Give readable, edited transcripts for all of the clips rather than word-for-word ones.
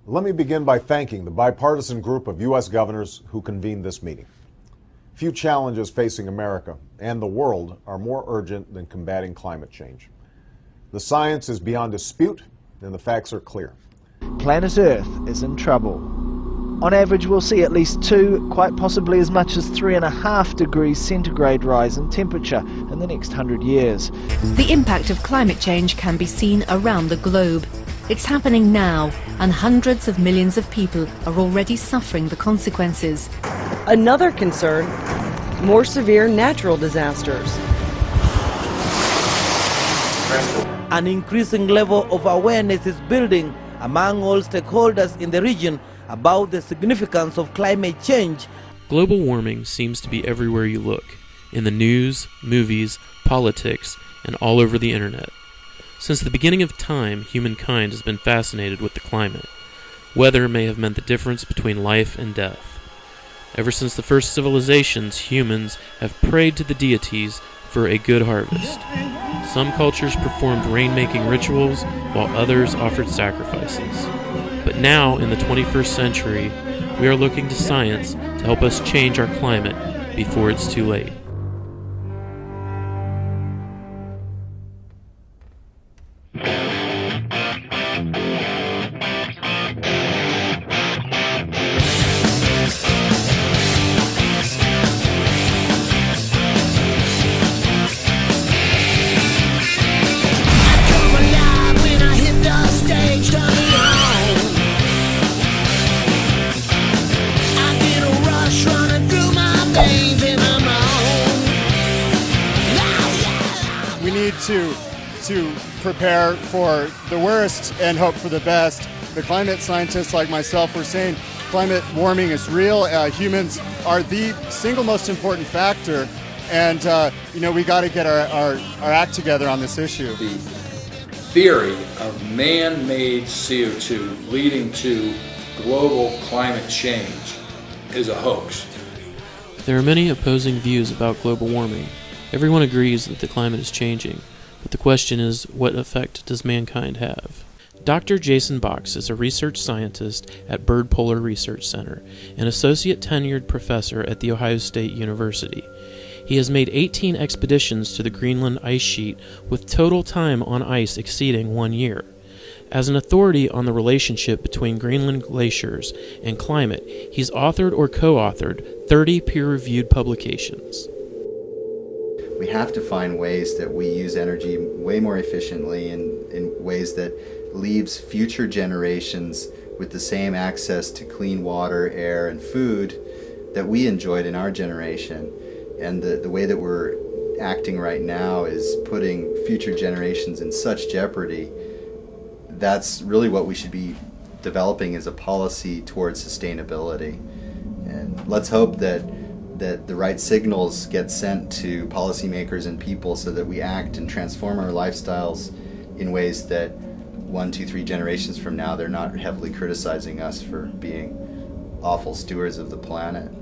Let me begin by thanking the bipartisan group of U.S. governors who convened this meeting. Few challenges facing America and the world are more urgent than combating climate change. The science is beyond dispute, and the facts are clear. Planet Earth is in trouble. On average, we'll see at least 2, quite possibly as much as 3.5 degrees centigrade rise in temperature in the next 100 years. The impact of climate change can be seen around the globe. It's happening now, and hundreds of millions of people are already suffering the consequences. Another concern, more severe natural disasters. An increasing level of awareness is building among all stakeholders in the region about the significance of climate change. Global warming seems to be everywhere you look, in the news, movies, politics, and all over the internet. Since the beginning of time, humankind has been fascinated with the climate. Weather may have meant the difference between life and death. Ever since the first civilizations, humans have prayed to the deities for a good harvest. Some cultures performed rain-making rituals, while others offered sacrifices. But now, in the 21st century, we are looking to science to help us change our climate before it's too late. To prepare for the worst and hope for the best. The climate scientists like myself were saying climate warming is real. Humans are the single most important factor, and we got to get our act together on this issue. The theory of man-made CO2 leading to global climate change is a hoax. There are many opposing views about global warming. Everyone agrees that the climate is changing. But the question is, what effect does mankind have? Dr. Jason Box is a research scientist at Byrd Polar Research Center, an associate tenured professor at The Ohio State University. He has made 18 expeditions to the Greenland ice sheet with total time on ice exceeding 1 year. As an authority on the relationship between Greenland glaciers and climate, he's authored or co-authored 30 peer-reviewed publications. We have to find ways that we use energy way more efficiently and in ways that leaves future generations with the same access to clean water, air, and food that we enjoyed in our generation. And the way that we're acting right now is putting future generations in such jeopardy. That's really what we should be developing as a policy towards sustainability. And let's hope that the right signals get sent to policymakers and people so that we act and transform our lifestyles in ways that 1, 2, 3 generations from now they're not heavily criticizing us for being awful stewards of the planet.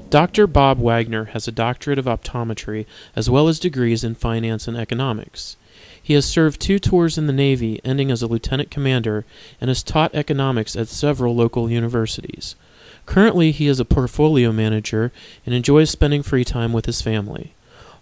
Dr. Bob Wagner has a doctorate of optometry as well as degrees in finance and economics. He has served 2 tours in the Navy, ending as a lieutenant commander, and has taught economics at several local universities. Currently, he is a portfolio manager and enjoys spending free time with his family.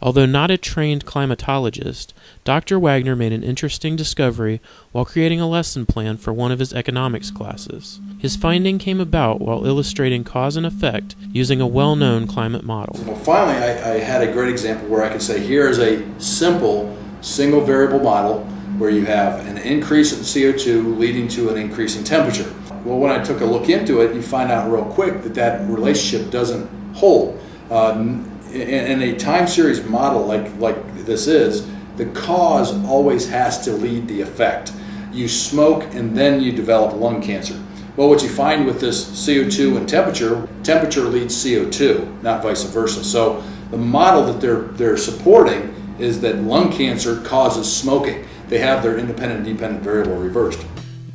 Although not a trained climatologist, Dr. Wagner made an interesting discovery while creating a lesson plan for one of his economics classes. His finding came about while illustrating cause and effect using a well-known climate model. Well, finally, I had a great example where I could say, here is a simple single variable model where you have an increase in CO2 leading to an increase in temperature. Well, when I took a look into it, you find out real quick that relationship doesn't hold. In a time series model like this is, the cause always has to lead the effect. You smoke and then you develop lung cancer. Well, what you find with this CO2 and temperature leads CO2, not vice versa. So the model that they're supporting is that lung cancer causes smoking. They have their independent and dependent variable reversed.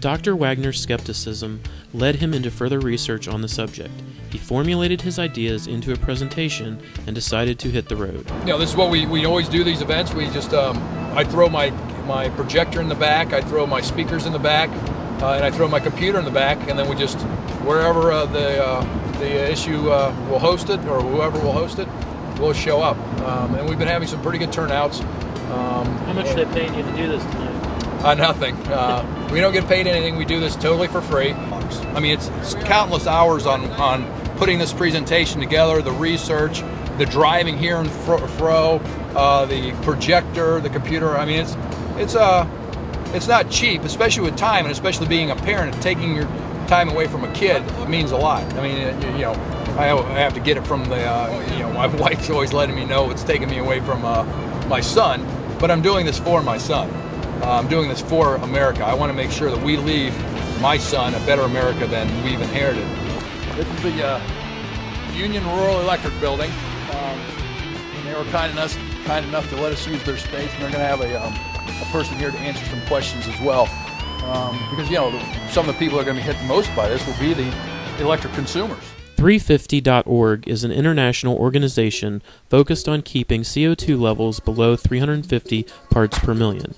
Dr. Wagner's skepticism led him into further research on the subject. He formulated his ideas into a presentation and decided to hit the road. This is what we always do, these events. We just, I throw my projector in the back, I throw my speakers in the back, and I throw my computer in the back, and then we just, wherever the issue will host it, or whoever will host it, will show up. And we've been having some pretty good turnouts. How much are they paying you to do this tonight? Nothing. We don't get paid anything. We do this totally for free. I mean, it's countless hours on putting this presentation together, the research, the driving here and fro, the projector, the computer. I mean, it's not cheap, especially with time, and especially being a parent, taking your time away from a kid, it means a lot. I mean, you know, I have to get it from the, you know, my wife's always letting me know it's taking me away from my son, but I'm doing this for my son. I'm doing this for America. I want to make sure that we leave my son a better America than we've inherited. This is the Union Rural Electric Building. And they were kind enough to let us use their space, and they're going to have a person here to answer some questions as well. Because, you know, some of the people that are going to be hit the most by this will be the electric consumers. 350.org is an international organization focused on keeping CO2 levels below 350 parts per million.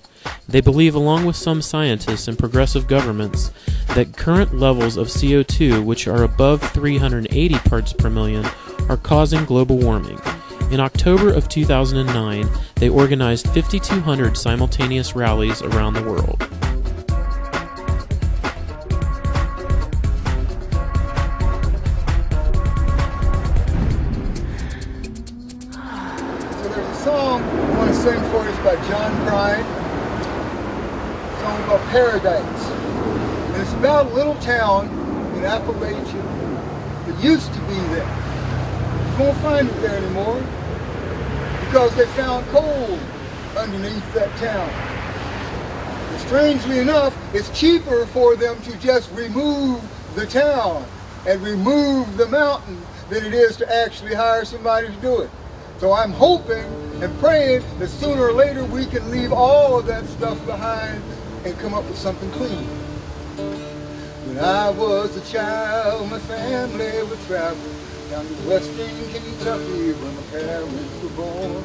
They believe, along with some scientists and progressive governments, that current levels of CO2, which are above 380 parts per million, are causing global warming. In October of 2009, they organized 5,200 simultaneous rallies around the world. So there's a song I want to sing for you. It's by John Prine. A song called Paradise. And it's about a little town in Appalachia that used to be there. You won't find it there anymore because they found coal underneath that town. And strangely enough, it's cheaper for them to just remove the town and remove the mountain than it is to actually hire somebody to do it. So I'm hoping and praying that sooner or later we can leave all of that stuff behind and come up with something clean. When I was a child, my family would travel down to western Kentucky where my parents were born.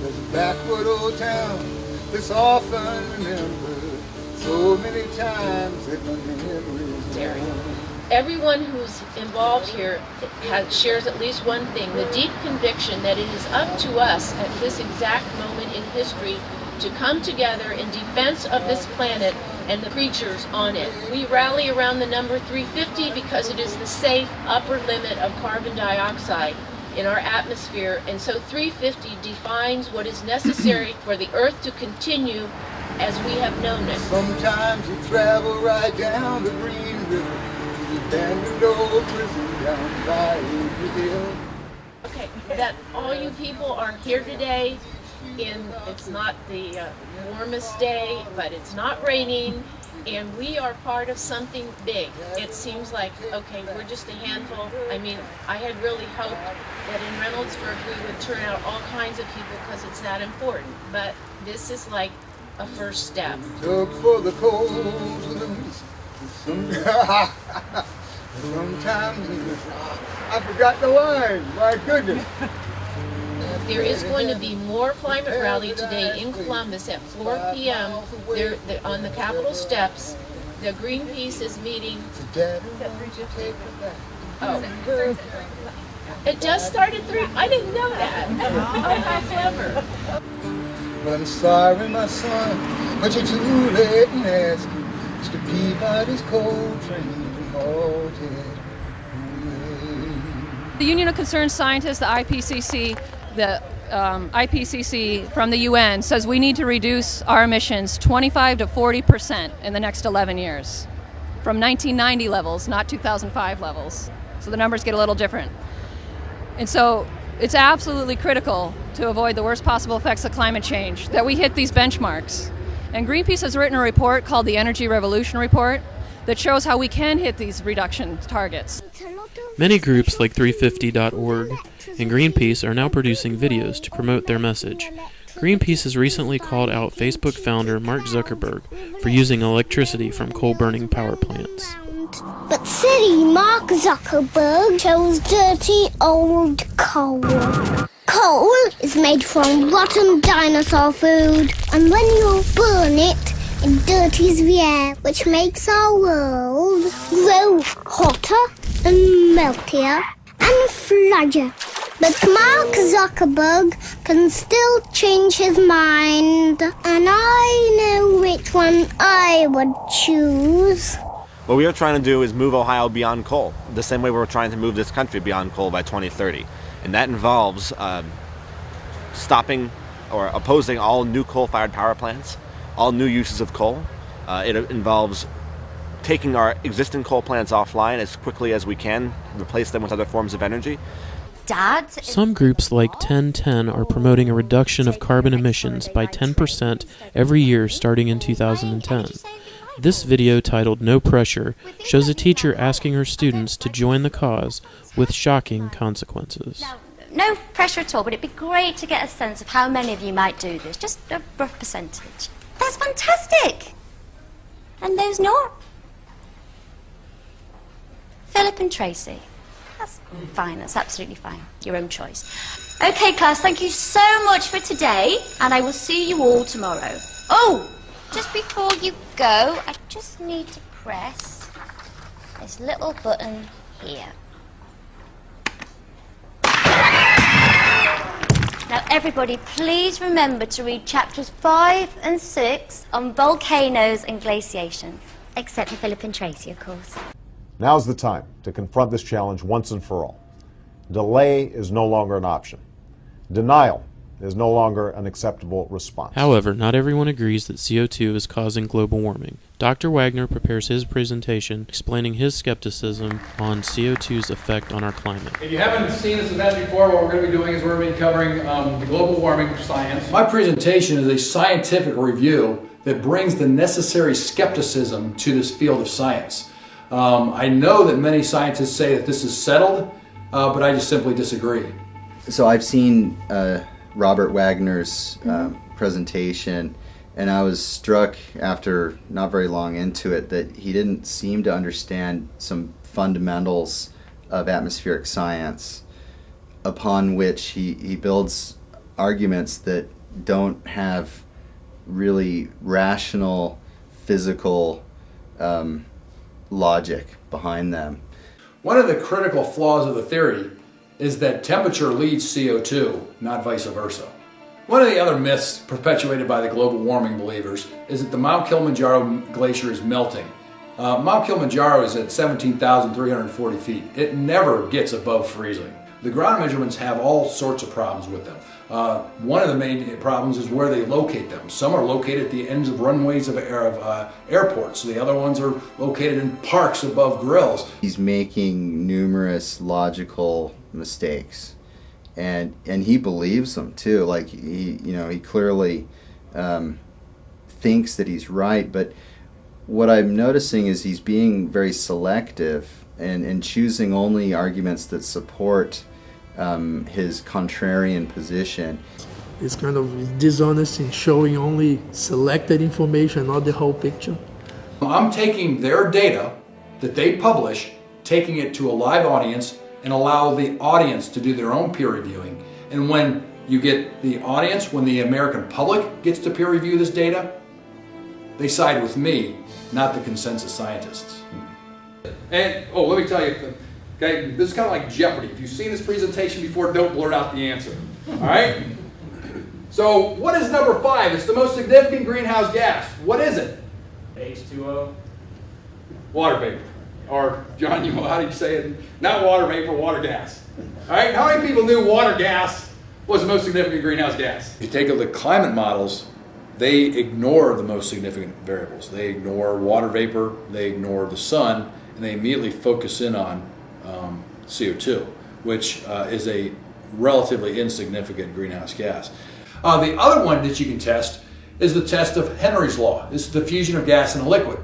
There's a backward old town that's often remembered so many times that my memory is gone. Everyone who's involved here shares at least one thing, the deep conviction that it is up to us at this exact moment in history to come together in defense of this planet and the creatures on it. We rally around the number 350 because it is the safe upper limit of carbon dioxide in our atmosphere, and so 350 defines what is necessary for the Earth to continue as we have known it. Sometimes you travel right down the Green River to the abandoned old prison down by the hill. Okay, that all you people are here today it's not the warmest day, but it's not raining, and we are part of something big. It seems like, okay, we're just a handful. I mean, I had really hoped that in Reynoldsburg we would turn out all kinds of people because it's that important, but this is like a first step. Look for the cold to the east. Sometimes I forgot the line. My goodness. There is going to be more climate rally today in Columbus at 4 p.m. They're on the Capitol steps. The Greenpeace is meeting. Oh, it does start at 3. I didn't know that. Oh, how clever. I'm sorry, my son, but you're too late in asking. Mr. Peabody's coal train halted. The Union of Concerned Scientists, the IPCC, from the UN says we need to reduce our emissions 25 to 40% in the next 11 years from 1990 levels, not 2005 levels. So the numbers get a little different. And so it's absolutely critical to avoid the worst possible effects of climate change that we hit these benchmarks. And Greenpeace has written a report called the Energy Revolution Report that shows how we can hit these reduction targets. Many groups like 350.org and Greenpeace are now producing videos to promote their message. Greenpeace has recently called out Facebook founder Mark Zuckerberg for using electricity from coal-burning power plants. But silly Mark Zuckerberg chose dirty old coal. Coal is made from rotten dinosaur food, and when you burn it, It dirties the air, which makes our world grow hotter and meltier and flaggier. But Mark Zuckerberg can still change his mind, and I know which one I would choose. What we are trying to do is move Ohio beyond coal, the same way we're trying to move this country beyond coal by 2030. And that involves stopping or opposing all new coal-fired power plants, all new uses of coal. It involves taking our existing coal plants offline as quickly as we can, replace them with other forms of energy. Dad? Some groups like 1010 are promoting a reduction of carbon emissions by 10% every year starting in 2010. This video, titled No Pressure, shows a teacher asking her students to join the cause with shocking consequences. No pressure at all, but it'd be great to get a sense of how many of you might do this, just a rough percentage. That's fantastic! And those not? Philip and Tracy. That's fine, that's absolutely fine. Your own choice. Okay, class, thank you so much for today, and I will see you all tomorrow. Oh, just before you go, I just need to press this little button here. Now, everybody, please remember to read chapters 5 and 6 on volcanoes and glaciation. Except for Philip and Tracy, of course. Now's the time to confront this challenge once and for all. Delay is no longer an option. Denial is no longer an acceptable response. However, not everyone agrees that CO2 is causing global warming. Dr. Wagner prepares his presentation explaining his skepticism on CO2's effect on our climate. If you haven't seen this event before, what we're going to be doing is we're going to be covering the global warming science. My presentation is a scientific review that brings the necessary skepticism to this field of science. I know that many scientists say that this is settled, but I just simply disagree. So I've seen Robert Wagner's presentation, and I was struck after not very long into it that he didn't seem to understand some fundamentals of atmospheric science upon which he builds arguments that don't have really rational physical logic behind them. One of the critical flaws of the theory is that temperature leads CO2, not vice versa. One of the other myths perpetuated by the global warming believers is that the Mount Kilimanjaro glacier is melting. Mount Kilimanjaro is at 17,340 feet. It never gets above freezing. The ground measurements have all sorts of problems with them. One of the main problems is where they locate them. Some are located at the ends of runways of airports. The other ones are located in parks above grills. He's making numerous logical mistakes, and he believes them too. Like he clearly thinks that he's right. But what I'm noticing is he's being very selective and choosing only arguments that support his contrarian position. It's kind of dishonest in showing only selected information, not the whole picture. I'm taking their data that they publish, taking it to a live audience, and allow the audience to do their own peer reviewing. And when you get the audience, when the American public gets to peer review this data, they side with me, not the consensus scientists. And, let me tell you, okay, this is kind of like Jeopardy. If you've seen this presentation before, don't blurt out the answer. All right? So, what is number 5? It's the most significant greenhouse gas. What is it? H2O. Water vapor. Or, John, how did you say it? Not water vapor, water gas. All right? How many people knew water gas was the most significant greenhouse gas? If you take the climate models, they ignore the most significant variables. They ignore water vapor, they ignore the sun, and they immediately focus in on CO2, which is a relatively insignificant greenhouse gas. The other one that you can test is the test of Henry's law. This is the fusion of gas in a liquid.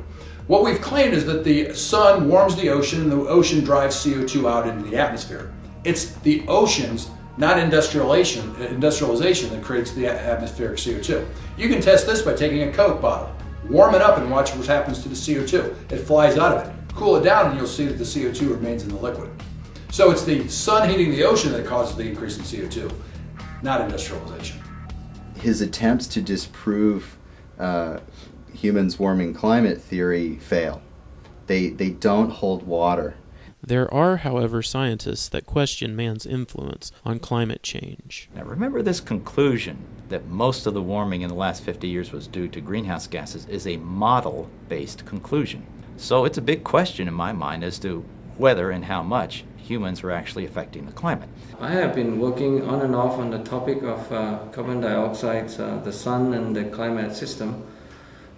What we've claimed is that the sun warms the ocean and the ocean drives CO2 out into the atmosphere. It's the oceans, not industrialization that creates the atmospheric CO2. You can test this by taking a Coke bottle, warm it up and watch what happens to the CO2. It flies out of it. Cool it down and you'll see that the CO2 remains in the liquid. So it's the sun heating the ocean that causes the increase in CO2, not industrialization. His attempts to disprove humans warming climate theory fail. They don't hold water. There are, however, scientists that question man's influence on climate change. Now remember, this conclusion that most of the warming in the last 50 years was due to greenhouse gases is a model-based conclusion. So it's a big question in my mind as to whether and how much humans are actually affecting the climate. I have been working on and off on the topic of carbon dioxide, the sun and the climate system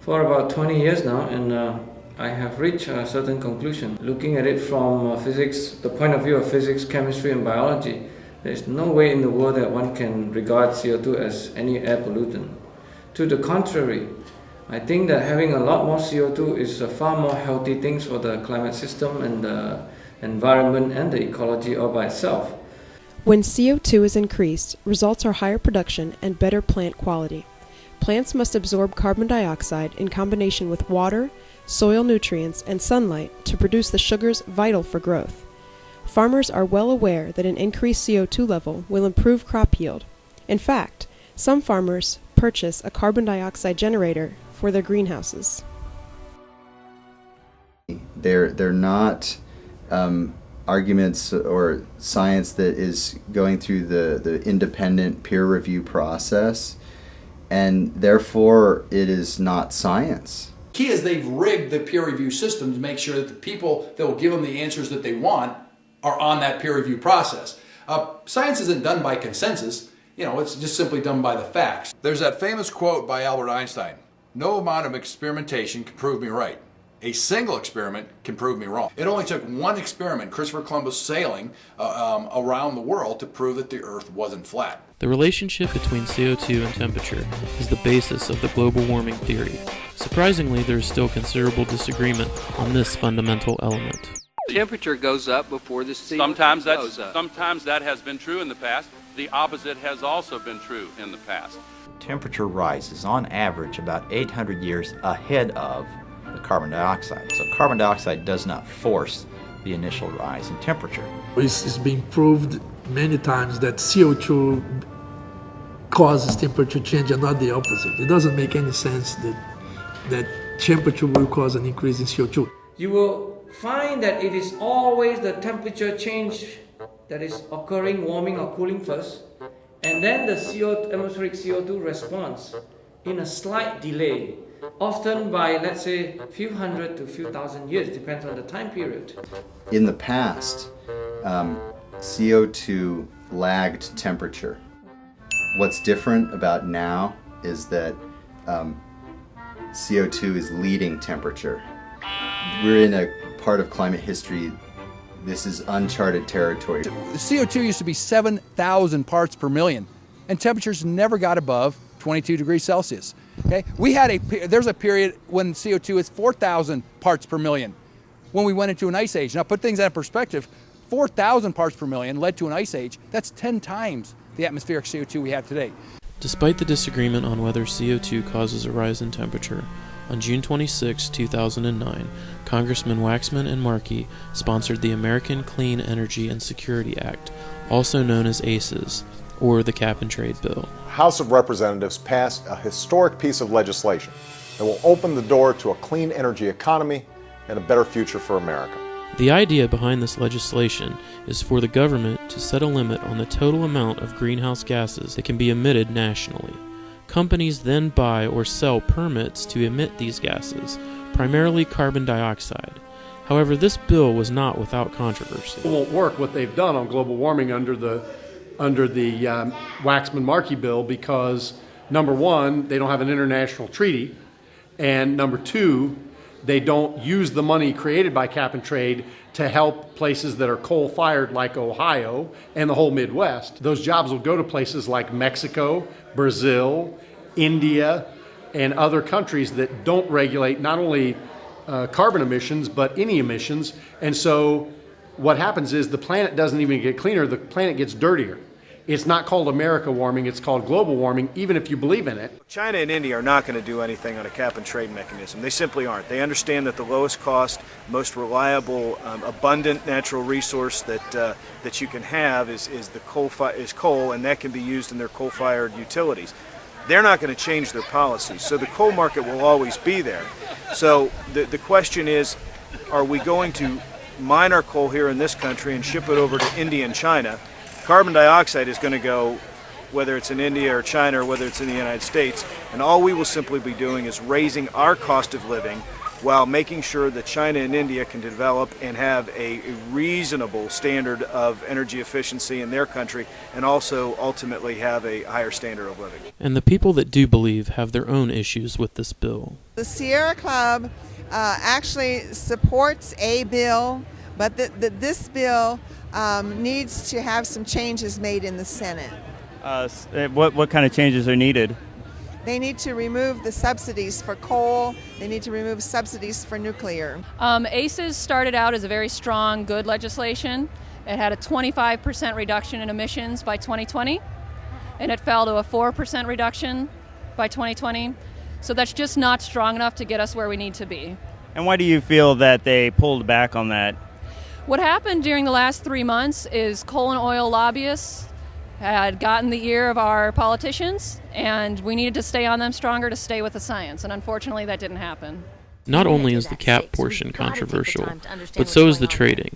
for about 20 years now, and I have reached a certain conclusion. Looking at it from physics, the point of view of physics, chemistry and biology, there is no way in the world that one can regard CO2 as any air pollutant. To the contrary, I think that having a lot more CO2 is a far more healthy thing for the climate system and the environment and the ecology all by itself. When CO2 is increased, results are higher production and better plant quality. Plants must absorb carbon dioxide in combination with water, soil nutrients, and sunlight to produce the sugars vital for growth. Farmers are well aware that an increased CO2 level will improve crop yield. In fact, some farmers purchase a carbon dioxide generator for their greenhouses. They're not arguments or science that is going through the independent peer review process, and therefore it is not science. Key is they've rigged the peer review system to make sure that the people that will give them the answers that they want are on that peer review process. Science isn't done by consensus, it's just simply done by the facts. There's that famous quote by Albert Einstein, "No amount of experimentation can prove me right. A single experiment can prove me wrong." It only took one experiment, Christopher Columbus sailing around the world, to prove that the Earth wasn't flat. The relationship between CO2 and temperature is the basis of the global warming theory. Surprisingly, there is still considerable disagreement on this fundamental element. The temperature goes up before the CO2 goes up. Sometimes that has been true in the past. The opposite has also been true in the past. Temperature rises on average about 800 years ahead of the carbon dioxide. So carbon dioxide does not force the initial rise in temperature. It's been proved many times that CO2 causes temperature change and not the opposite. It doesn't make any sense that temperature will cause an increase in CO2. You will find that it is always the temperature change that is occurring, warming or cooling first, and then the atmospheric CO2 response in a slight delay, often by, let's say, a few hundred to a few thousand years, depends on the time period. In the past, CO2 lagged temperature. What's different about now is that CO2 is leading temperature. We're in a part of climate history, this is uncharted territory. CO2 used to be 7,000 parts per million, and temperatures never got above 22 degrees Celsius. Okay, there's a period when CO2 is 4,000 parts per million, when we went into an ice age. Now put things in perspective, 4,000 parts per million led to an ice age. That's 10 times the atmospheric CO2 we have today. Despite the disagreement on whether CO2 causes a rise in temperature, on June 26, 2009, Congressmen Waxman and Markey sponsored the American Clean Energy and Security Act, also known as ACES, or the Cap-and-Trade Bill. House of Representatives passed a historic piece of legislation that will open the door to a clean energy economy and a better future for America. The idea behind this legislation is for the government to set a limit on the total amount of greenhouse gases that can be emitted nationally. Companies then buy or sell permits to emit these gases, primarily carbon dioxide. However, this bill was not without controversy. It won't work what they've done on global warming under the Waxman-Markey bill because, number one, they don't have an international treaty, and number two, they don't use the money created by cap and trade to help places that are coal-fired like Ohio and the whole Midwest. Those jobs will go to places like Mexico, Brazil, India, and other countries that don't regulate not only carbon emissions, but any emissions. And so what happens is the planet doesn't even get cleaner, the planet gets dirtier. It's not called America warming, it's called global warming, even if you believe in it. China and India are not going to do anything on a cap and trade mechanism. They simply aren't. They understand that the lowest cost, most reliable, abundant natural resource that you can have is coal, and that can be used in their coal-fired utilities. they're not going to change their policies. So the coal market will always be there. So the question is, are we going to mine our coal here in this country and ship it over to India and China? Carbon dioxide is going to go, whether it's in India or China or whether it's in the United States, and all we will simply be doing is raising our cost of living while making sure that China and India can develop and have a reasonable standard of energy efficiency in their country, and also ultimately have a higher standard of living. And the people that do believe have their own issues with this bill. The Sierra Club actually supports a bill, but this bill needs to have some changes made in the Senate. What kind of changes are needed? They need to remove the subsidies for coal. They need to remove subsidies for nuclear. ACES started out as a very strong, good legislation. It had a 25% reduction in emissions by 2020, and it fell to a 4% reduction by 2020. So that's just not strong enough to get us where we need to be. And why do you feel that they pulled back on that? What happened during the last 3 months is coal and oil lobbyists had gotten the ear of our politicians, and we needed to stay on them stronger to stay with the science, and unfortunately that didn't happen. Not only is the cap portion controversial, but so is the trading.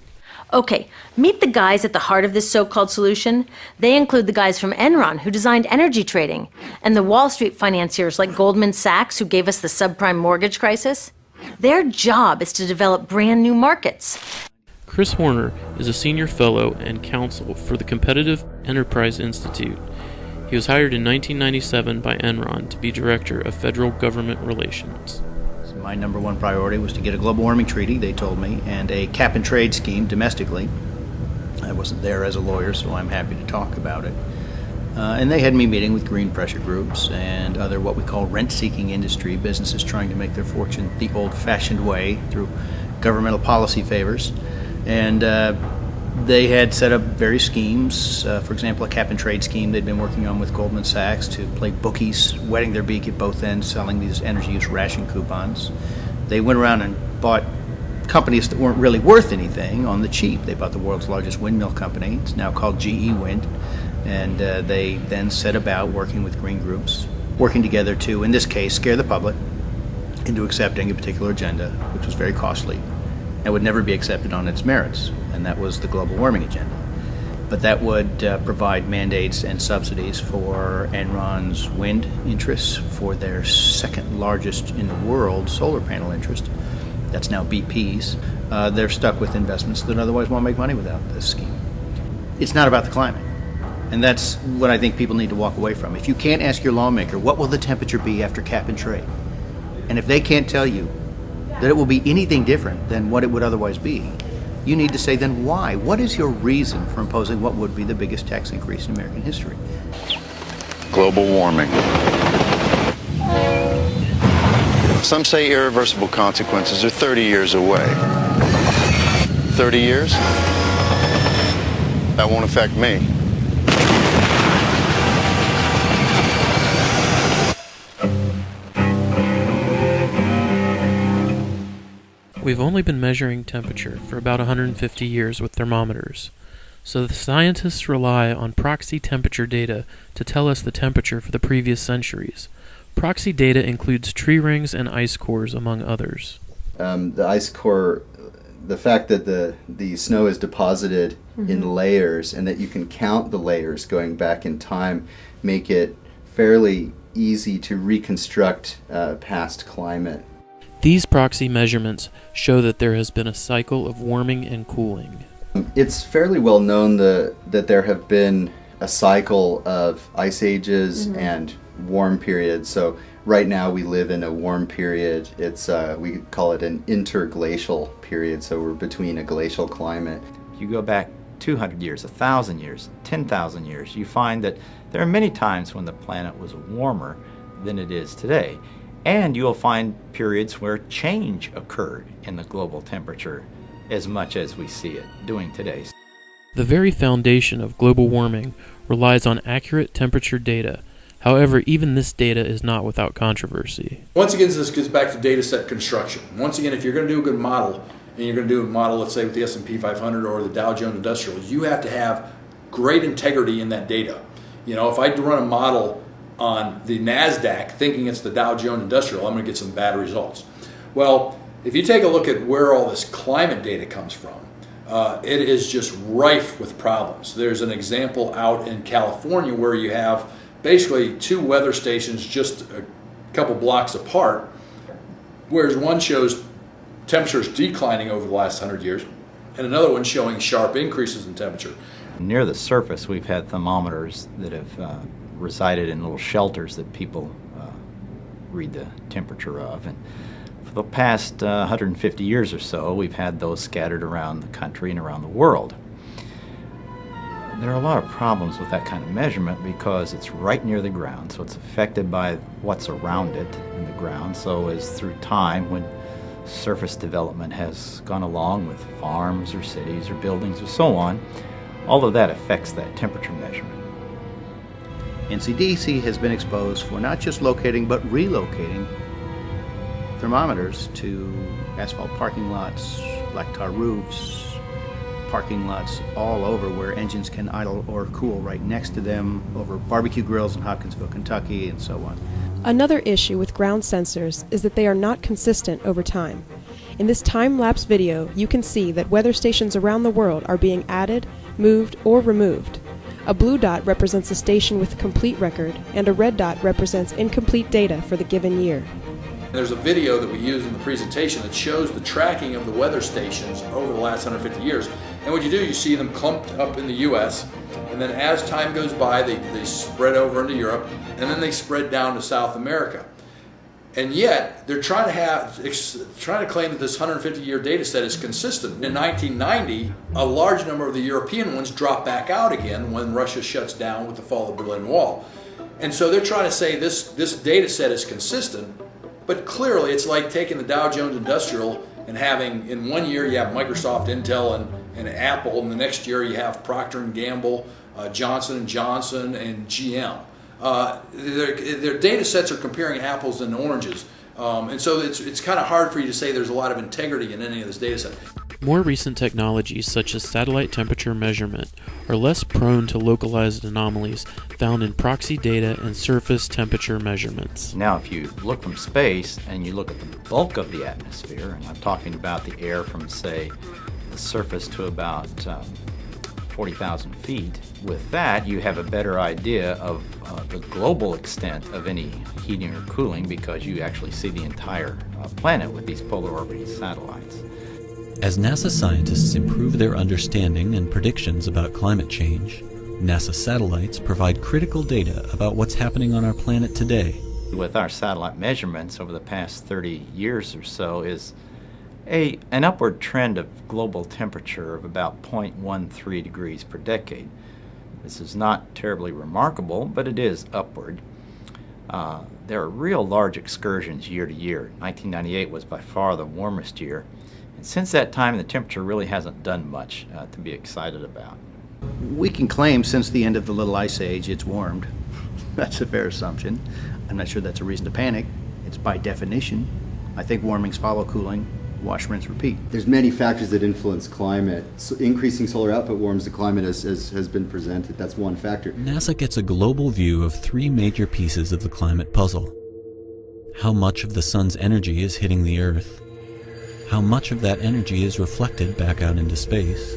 Okay, meet the guys at the heart of this so-called solution. They include the guys from Enron who designed energy trading, and the Wall Street financiers like Goldman Sachs who gave us the subprime mortgage crisis. Their job is to develop brand new markets. Chris Horner is a senior fellow and counsel for the Competitive Enterprise Institute. He was hired in 1997 by Enron to be director of federal government relations. My number one priority was to get a global warming treaty, they told me, and a cap and trade scheme domestically. I wasn't there as a lawyer, so I'm happy to talk about it. And they had me meeting with green pressure groups and other what we call rent-seeking industry, businesses trying to make their fortune the old-fashioned way through governmental policy favors. And they had set up various schemes, for example, a cap and trade scheme they'd been working on with Goldman Sachs to play bookies, wetting their beak at both ends, selling these energy use ration coupons. They went around and bought companies that weren't really worth anything on the cheap. They bought the world's largest windmill company. It's now called GE Wind. And they then set about working with green groups, working together to, in this case, scare the public into accepting a particular agenda, which was very costly and would never be accepted on its merits, and that was the global warming agenda. But that would provide mandates and subsidies for Enron's wind interests, for their second largest in the world solar panel interest. That's now BP's. They're stuck with investments that otherwise won't make money without this scheme. It's not about the climate. And that's what I think people need to walk away from. If you can't ask your lawmaker, what will the temperature be after cap and trade? And if they can't tell you that it will be anything different than what it would otherwise be, you need to say, then why? What is your reason for imposing what would be the biggest tax increase in American history? Global warming. Some say irreversible consequences are 30 years away. 30 years? That won't affect me. We've only been measuring temperature for about 150 years with thermometers, so the scientists rely on proxy temperature data to tell us the temperature for the previous centuries. Proxy data includes tree rings and ice cores, among others. The ice core, the fact that the snow is deposited in layers and that you can count the layers going back in time make it fairly easy to reconstruct past climate. These proxy measurements show that there has been a cycle of warming and cooling. It's fairly well known that there have been a cycle of ice ages and warm periods. So right now we live in a warm period. It's we call it an interglacial period, so we're between a glacial climate. You go back 200 years, 1,000 years, 10,000 years, you find that there are many times when the planet was warmer than it is today. And you'll find periods where change occurred in the global temperature as much as we see it doing today. The very foundation of global warming relies on accurate temperature data. However, even this data is not without controversy. Once again, this gets back to data set construction. Once again, if you're going to do a good model, and you're going to do a model, let's say with the S&P 500 or the Dow Jones Industrial, you have to have great integrity in that data. You know, if I run a model on the NASDAQ thinking it's the Dow Jones Industrial, I'm going to get some bad results. Well, if you take a look at where all this climate data comes from, it is just rife with problems. There's an example out in California where you have basically two weather stations just a couple blocks apart, whereas one shows temperatures declining over the last 100 years, and another one showing sharp increases in temperature. Near the surface, we've had thermometers that have resided in little shelters that people read the temperature of. And for the past 150 years or so, we've had those scattered around the country and around the world. There are a lot of problems with that kind of measurement because it's right near the ground, so it's affected by what's around it in the ground. So as through time, when surface development has gone along with farms or cities or buildings or so on, all of that affects that temperature measurement. NCDC has been exposed for not just locating but relocating thermometers to asphalt parking lots, black tar roofs, parking lots all over where engines can idle or cool right next to them, over barbecue grills in Hopkinsville, Kentucky, and so on. Another issue with ground sensors is that they are not consistent over time. In this time-lapse video, you can see that weather stations around the world are being added, moved, or removed. A blue dot represents a station with a complete record, and a red dot represents incomplete data for the given year. There's a video that we use in the presentation that shows the tracking of the weather stations over the last 150 years. And what you do, you see them clumped up in the US, and then as time goes by, they spread over into Europe, and then they spread down to South America. And yet, they're trying to claim that this 150-year data set is consistent. In 1990, a large number of the European ones dropped back out again when Russia shuts down with the fall of the Berlin Wall. And so they're trying to say this data set is consistent, but clearly it's like taking the Dow Jones Industrial and having, in one year you have Microsoft, Intel, and Apple, and the next year you have Procter & Gamble, Johnson & Johnson, and GM. Their data sets are comparing apples and oranges, and so it's kind of hard for you to say there's a lot of integrity in any of this data set. More recent technologies such as satellite temperature measurement are less prone to localized anomalies found in proxy data and surface temperature measurements. Now, if you look from space and you look at the bulk of the atmosphere, and I'm talking about the air from, say, the surface to about 40,000 feet, with that you have a better idea of the global extent of any heating or cooling because you actually see the entire planet with these polar orbiting satellites. As NASA scientists improve their understanding and predictions about climate change, NASA satellites provide critical data about what's happening on our planet today. With our satellite measurements over the past 30 years or so is an upward trend of global temperature of about 0.13 degrees per decade. This is not terribly remarkable, but it is upward. There are real large excursions year to year. 1998 was by far the warmest year. And since that time, the temperature really hasn't done much to be excited about. We can claim since the end of the Little Ice Age it's warmed. That's a fair assumption. I'm not sure that's a reason to panic. It's by definition. I think warmings follow cooling. Wash, rinse, repeat. There's many factors that influence climate. So increasing solar output warms the climate as has been presented. That's one factor. NASA gets a global view of three major pieces of the climate puzzle. How much of the sun's energy is hitting the Earth? How much of that energy is reflected back out into space?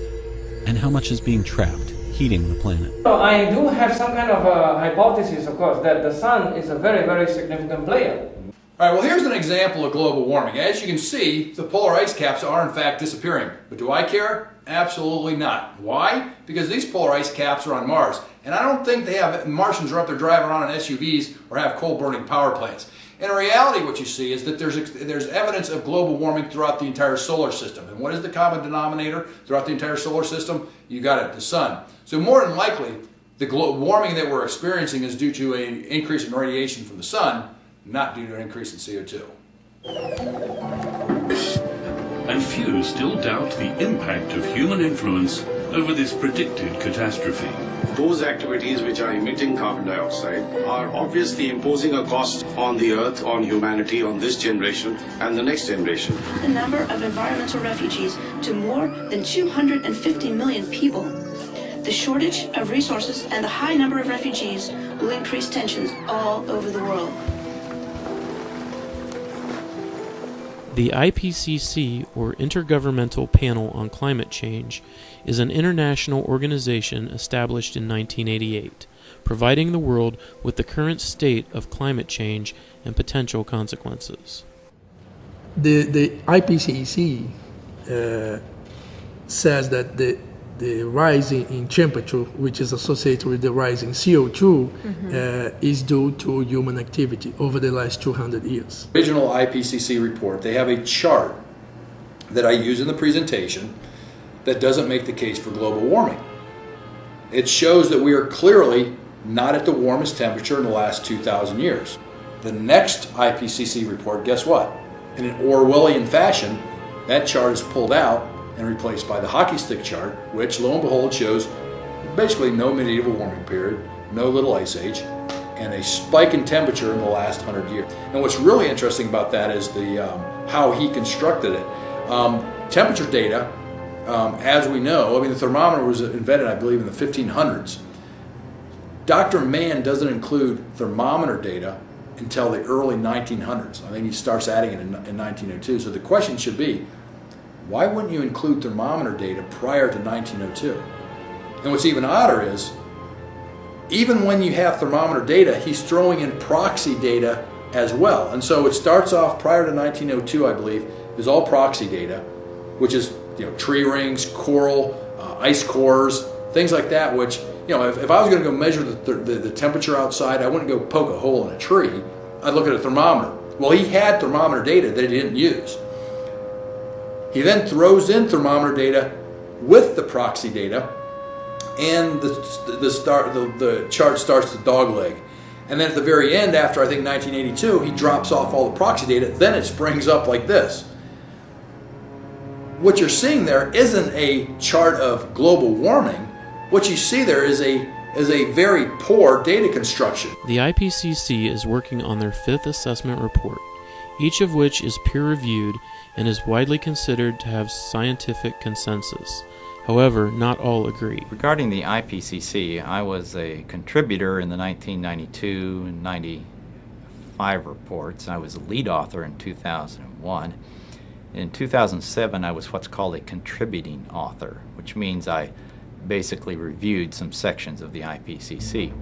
And how much is being trapped, heating the planet? So I do have some kind of a hypothesis, of course, that the sun is a very, very significant player. All right, well, here's an example of global warming. As you can see, the polar ice caps are in fact disappearing. But do I care? Absolutely not. Why? Because these polar ice caps are on Mars. And I don't think Martians are up there driving around in SUVs or have coal-burning power plants. In reality, what you see is that there's evidence of global warming throughout the entire solar system. And what is the common denominator throughout the entire solar system? You got it, the sun. So more than likely, the warming that we're experiencing is due to an increase in radiation from the sun, not due to an increase in CO2. And few still doubt the impact of human influence over this predicted catastrophe. Those activities which are emitting carbon dioxide are obviously imposing a cost on the Earth, on humanity, on this generation and the next generation. The number of environmental refugees to more than 250 million people. The The shortage of resources and the high number of refugees will increase tensions all over the world. The IPCC, or Intergovernmental Panel on Climate Change, is an international organization established in 1988, providing the world with the current state of climate change and potential consequences. The IPCC says that the rise in temperature, which is associated with the rise in CO2, is due to human activity over the last 200 years. Original IPCC report, they have a chart that I use in the presentation that doesn't make the case for global warming. It shows that we are clearly not at the warmest temperature in the last 2,000 years. The next IPCC report, guess what? In an Orwellian fashion, that chart is pulled out and replaced by the hockey stick chart, which lo and behold shows basically no medieval warming period, no little ice age, and a spike in temperature in the last 100 years. And what's really interesting about that is how he constructed it. Temperature data, as we know, I mean, the thermometer was invented, I believe, in the 1500s. Dr. Mann doesn't include thermometer data until the early 1900s. I think he starts adding it in 1902. So the question should be, why wouldn't you include thermometer data prior to 1902? And what's even odder is, even when you have thermometer data, he's throwing in proxy data as well. And so it starts off prior to 1902, I believe, is all proxy data, which is tree rings, coral, ice cores, things like that, which, if I was going to go measure the temperature outside, I wouldn't go poke a hole in a tree. I'd look at a thermometer. Well, he had thermometer data that he didn't use. He then throws in thermometer data with the proxy data, and the chart starts to dogleg. And then at the very end, after I think 1982, he drops off all the proxy data. Then it springs up like this. What you're seeing there isn't a chart of global warming. What you see there is a very poor data construction. The IPCC is working on their 5th assessment report, each of which is peer-reviewed and is widely considered to have scientific consensus. However, not all agree. Regarding the IPCC, I was a contributor in the 1992 and 95 reports. I was a lead author in 2001. In 2007, I was what's called a contributing author, which means I basically reviewed some sections of the IPCC.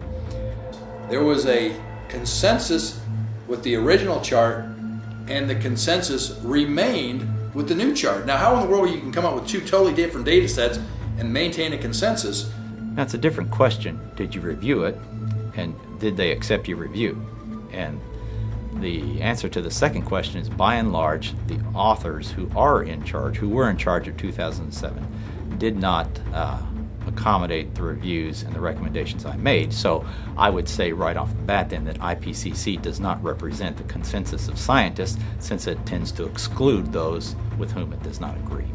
There was a consensus with the original chart, and the consensus remained with the new chart. Now, how in the world you can come up with two totally different data sets and maintain a consensus? That's a different question. Did you review it, and did they accept your review? And the answer to the second question is, by and large, the authors who were in charge of 2007, did not accommodate the reviews and the recommendations I made. So I would say right off the bat then that IPCC does not represent the consensus of scientists, since it tends to exclude those with whom it does not agree.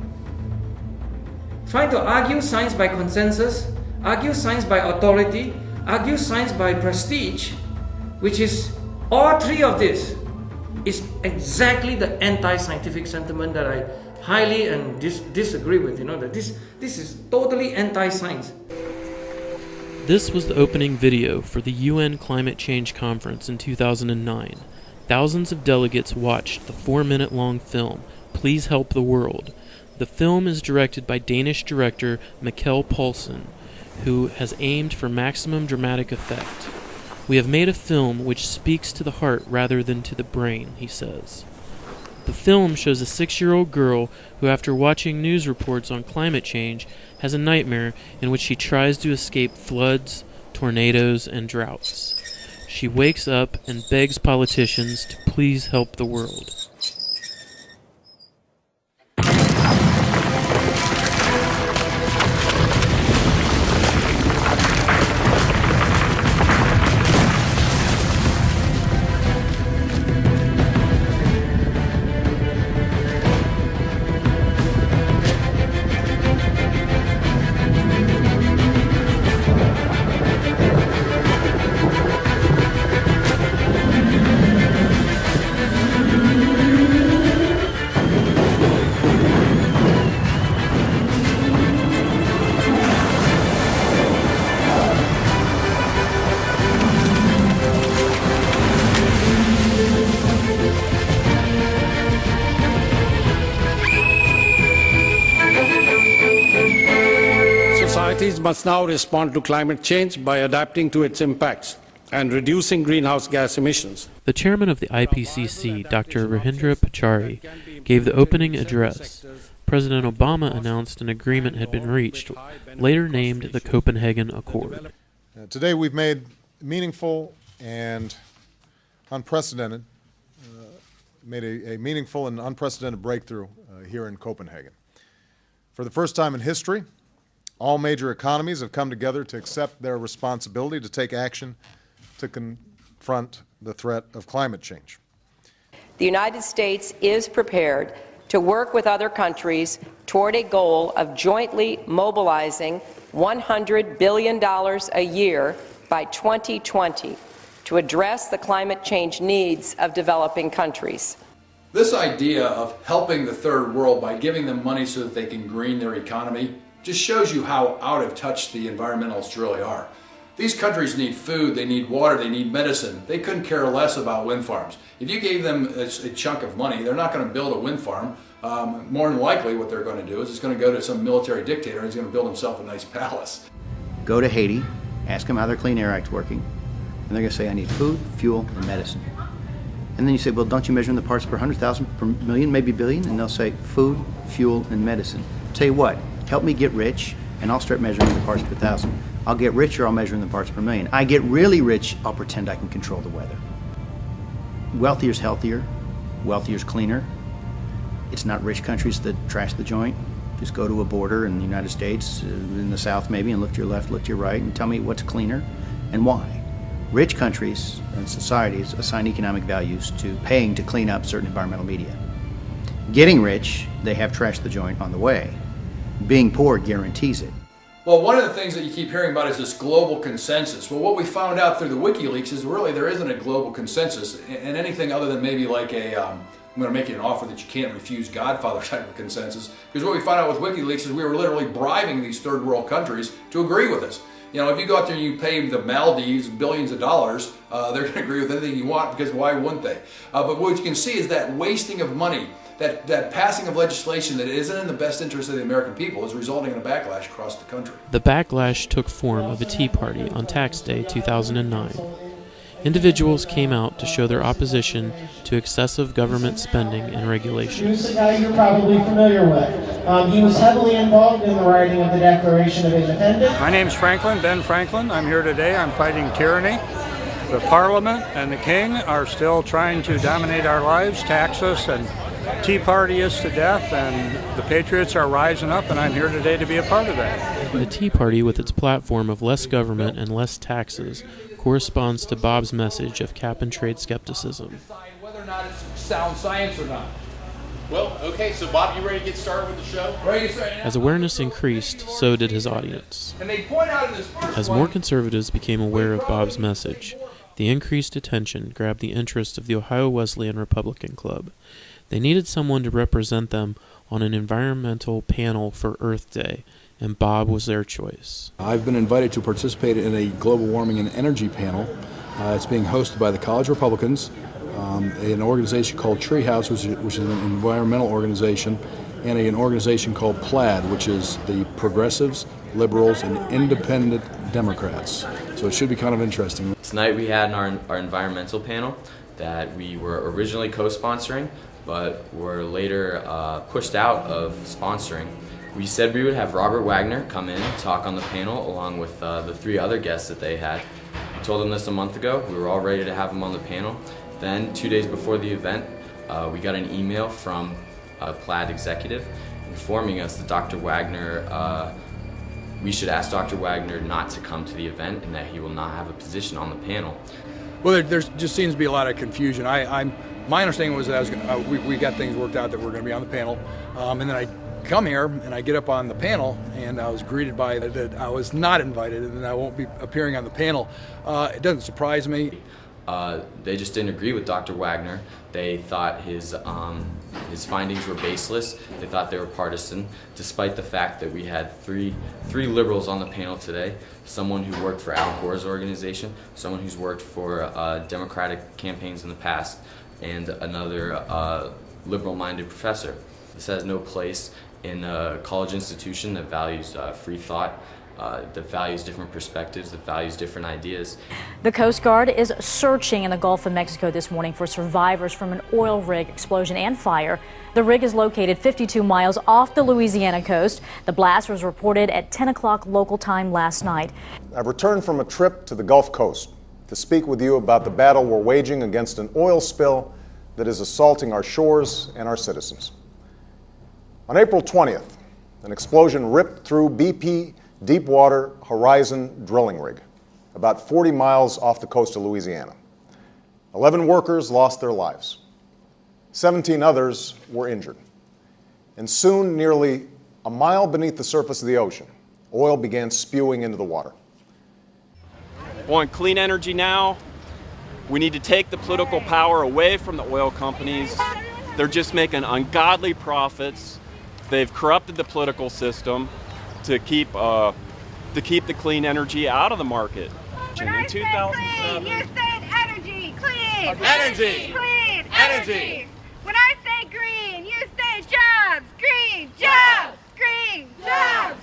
Trying to argue science by consensus, argue science by authority, argue science by prestige, which is all three of this, is exactly the anti-scientific sentiment that I highly and disagree with. That this is totally anti-science. This was the opening video for the UN Climate Change Conference in 2009. Thousands of delegates watched the 4-minute-long film, Please Help the World. The film is directed by Danish director Mikkel Poulsen, who has aimed for maximum dramatic effect. We have made a film which speaks to the heart rather than to the brain, he says. The film shows a 6-year-old girl who, after watching news reports on climate change, has a nightmare in which she tries to escape floods, tornadoes, and droughts. She wakes up and begs politicians to please help the world. must now respond to climate change by adapting to its impacts and reducing greenhouse gas emissions. The chairman of the IPCC, Dr. Rohindra Pachauri, gave the opening address. President Obama announced an agreement had been reached, later named the Copenhagen Accord. Today we've made meaningful and unprecedented, a meaningful and unprecedented breakthrough here in Copenhagen. For the first time in history, all major economies have come together to accept their responsibility to take action to confront the threat of climate change. The United States is prepared to work with other countries toward a goal of jointly mobilizing $100 billion a year by 2020 to address the climate change needs of developing countries. This idea of helping the third world by giving them money so that they can green their economy just shows you how out of touch the environmentalists really are. These countries need food, they need water, they need medicine. They couldn't care less about wind farms. If you gave them a chunk of money, they're not going to build a wind farm. More than likely what they're going to do is it's going to go to some military dictator and he's going to build himself a nice palace. Go to Haiti, ask them how their Clean Air Act's working, and they're going to say, I need food, fuel, and medicine. And then you say, well, don't you measure in the parts per 100,000, per million, maybe billion? And they'll say, food, fuel, and medicine. Tell you what, help me get rich, and I'll start measuring the parts per 1,000. I'll get richer, I'll measure in the parts per million. I get really rich, I'll pretend I can control the weather. Wealthier's healthier, wealthier's cleaner. It's not rich countries that trash the joint. Just go to a border in the United States, in the South maybe, and look to your left, look to your right, and tell me what's cleaner and why. Rich countries and societies assign economic values to paying to clean up certain environmental media. Getting rich, they have trashed the joint on the way. Being poor guarantees it. Well, one of the things that you keep hearing about is this global consensus. Well, what we found out through the WikiLeaks is really there isn't a global consensus, and anything other than maybe like a, I'm going to make you an offer that you can't refuse Godfather type of consensus. Because what we found out with WikiLeaks is we were literally bribing these third world countries to agree with us. You know, if you go out there and you pay the Maldives billions of dollars, they're going to agree with anything you want, because why wouldn't they? But what you can see is that wasting of money, that passing of legislation that isn't in the best interest of the American people is resulting in a backlash across the country. The backlash took form of a Tea Party on Tax Day 2009. Individuals came out to show their opposition to excessive government spending and regulation. Here's a guy you're probably familiar with. He was heavily involved in the writing of the Declaration of Independence. My name's Franklin, Ben Franklin. I'm here today. I'm fighting tyranny. The Parliament and the King are still trying to dominate our lives, tax us, and Tea Party us to death, and the Patriots are rising up, and I'm here today to be a part of that. The Tea Party, with its platform of less government and less taxes, corresponds to Bob's message of cap-and-trade skepticism. Whether or not it's sound science or not. Well, okay, so Bob, you ready to get started with the show? Ready to start? As awareness increased, so did his audience. And they point out in this first As more conservatives became aware of Bob's message, the increased attention grabbed the interest of the Ohio Wesleyan Republican Club. They needed someone to represent them on an environmental panel for Earth Day, and Bob was their choice. I've been invited to participate in a global warming and energy panel. It's being hosted by the College Republicans, an organization called Treehouse, which is an environmental organization, and an organization called PLAD, which is the Progressives, Liberals, and Independent Democrats. So it should be kind of interesting. Tonight we had our environmental panel that we were originally co-sponsoring, but were later pushed out of sponsoring. We said we would have Robert Wagner come in and talk on the panel along with the three other guests that they had. We told them this a month ago. We were all ready to have him on the panel. Then 2 days before the event, we got an email from a PLAD executive informing us that Dr. Wagner, we should ask Dr. Wagner not to come to the event and that he will not have a position on the panel. Well, there just seems to be a lot of confusion. My understanding was that we got things worked out that we're going to be on the panel, and then I come here and I get up on the panel and I was greeted by that I was not invited and that I won't be appearing on the panel. It doesn't surprise me. They just didn't agree with Dr. Wagner. They thought his findings were baseless. They thought they were partisan, despite the fact that we had three liberals on the panel today. Someone who worked for Al Gore's organization, someone who's worked for Democratic campaigns in the past, and another liberal-minded professor. This has no place in a college institution that values free thought that values different perspectives, that values different ideas. The Coast Guard is searching in the Gulf of Mexico this morning for survivors from an oil rig explosion and fire. The rig is located 52 miles off the Louisiana coast. The blast was reported at 10 o'clock local time last night. I've returned from a trip to the Gulf Coast to speak with you about the battle we're waging against an oil spill that is assaulting our shores and our citizens. On April 20th, an explosion ripped through BP Deepwater Horizon drilling rig, about 40 miles off the coast of Louisiana. 11 workers lost their lives. 17 others were injured. And soon, nearly a mile beneath the surface of the ocean, oil began spewing into the water. On clean energy now, we need to take the political power away from the oil companies. They're just making ungodly profits. They've corrupted the political system to keep the clean energy out of the market. In 2007, you said energy, clean. Energy. Clean. Energy. When I say green, you say jobs. Green. Jobs. Green. Jobs.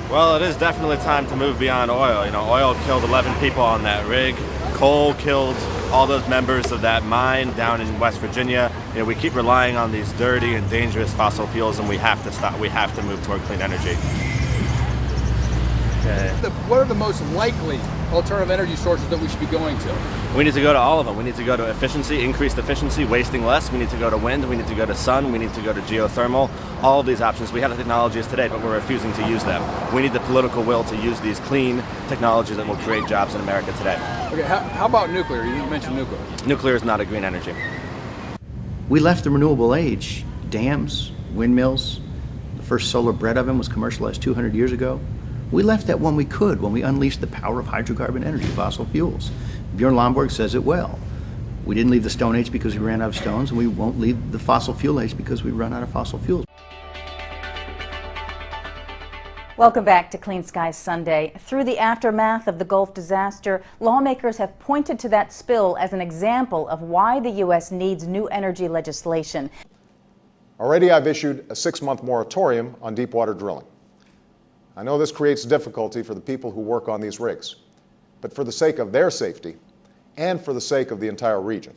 Well, it is definitely time to move beyond oil. You know, oil killed 11 people on that rig. Coal killed all those members of that mine down in West Virginia. You know, we keep relying on these dirty and dangerous fossil fuels, and we have to stop. We have to move toward clean energy. Okay. What are the most likely alternative energy sources that we should be going to? We need to go to all of them. We need to go to efficiency, increased efficiency, wasting less. We need to go to wind. We need to go to sun. We need to go to geothermal. All of these options. We have the technologies today, but we're refusing to use them. We need the political will to use these clean technologies that will create jobs in America today. Okay, how about nuclear? You mentioned nuclear. Nuclear is not a green energy. We left the renewable age. Dams, windmills. The first solar bread oven was commercialized 200 years ago. We left that when we could, when we unleashed the power of hydrocarbon energy, fossil fuels. Bjorn Lomborg says it well. We didn't leave the Stone Age because we ran out of stones, and we won't leave the fossil fuel age because we run out of fossil fuels. Welcome back to Clean Skies Sunday. Through the aftermath of the Gulf disaster, lawmakers have pointed to that spill as an example of why the U.S. needs new energy legislation. Already I've issued a 6-month moratorium on deepwater drilling. I know this creates difficulty for the people who work on these rigs, but for the sake of their safety and for the sake of the entire region,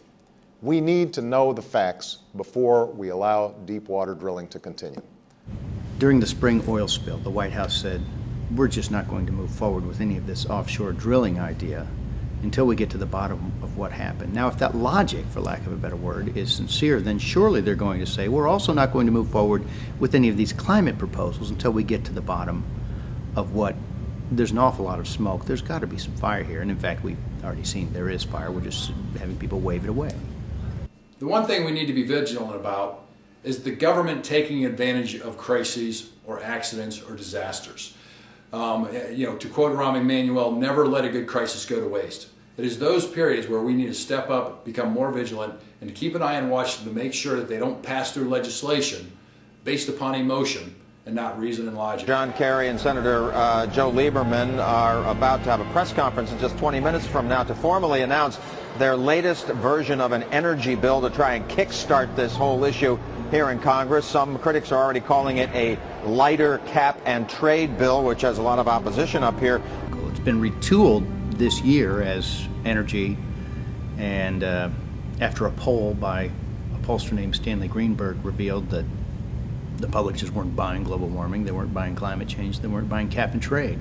we need to know the facts before we allow deepwater drilling to continue. During the spring oil spill, the White House said, we're just not going to move forward with any of this offshore drilling idea until we get to the bottom of what happened. Now, if that logic, for lack of a better word, is sincere, then surely they're going to say, we're also not going to move forward with any of these climate proposals until we get to the bottom of what, there's an awful lot of smoke. There's got to be some fire here. And in fact, we've already seen there is fire. We're just having people wave it away. The one thing we need to be vigilant about is the government taking advantage of crises or accidents or disasters. To quote Rahm Emanuel, never let a good crisis go to waste. It is those periods where we need to step up, become more vigilant, and to keep an eye on Washington to make sure that they don't pass through legislation based upon emotion and not reason and logic. John Kerry and Senator Joe Lieberman are about to have a press conference in just 20 minutes from now to formally announce their latest version of an energy bill to try and kickstart this whole issue here in Congress. Some critics are already calling it a lighter cap and trade bill, which has a lot of opposition up here. It's been retooled this year as energy, and after a poll by a pollster named Stanley Greenberg revealed that the public just weren't buying global warming, they weren't buying climate change, they weren't buying cap and trade.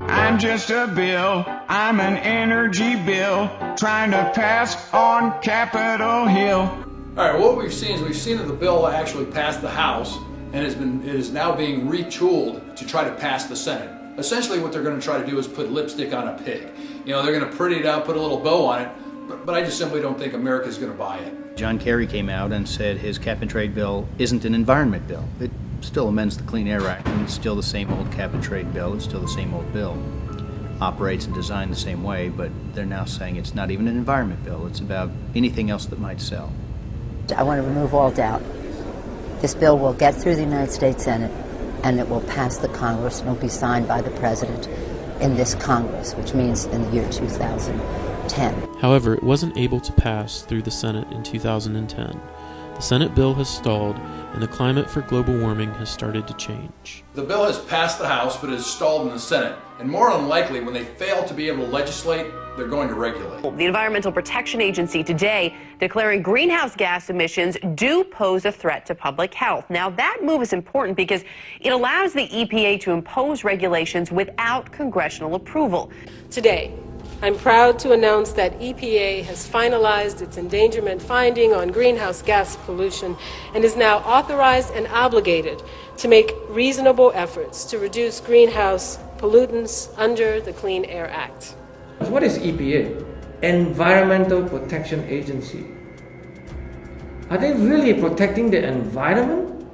I'm just a bill, I'm an energy bill, trying to pass on Capitol Hill. All right, what we've seen that the bill actually passed the House, and it is now being retooled to try to pass the Senate. Essentially what they're going to try to do is put lipstick on a pig. You know, they're going to pretty it up, put a little bow on it, but I just simply don't think America's going to buy it. John Kerry came out and said his cap and trade bill isn't an environment bill. It still amends the Clean Air Act, and it's still the same old cap and trade bill. It's still the same old bill. Operates and designed the same way, but they're now saying it's not even an environment bill. It's about anything else that might sell. I want to remove all doubt. This bill will get through the United States Senate, and it will pass the Congress, and it will be signed by the President in this Congress, which means in the year 2010. However, it wasn't able to pass through the Senate in 2010. The Senate bill has stalled, and the climate for global warming has started to change. The bill has passed the House, but is stalled in the Senate. And more than likely, when they fail to be able to legislate, they're going to regulate. The Environmental Protection Agency today declaring greenhouse gas emissions do pose a threat to public health. Now, that move is important because it allows the EPA to impose regulations without congressional approval. Today, I'm proud to announce that EPA has finalized its endangerment finding on greenhouse gas pollution and is now authorized and obligated to make reasonable efforts to reduce greenhouse pollutants under the Clean Air Act. What is EPA? Environmental Protection Agency. Are they really protecting the environment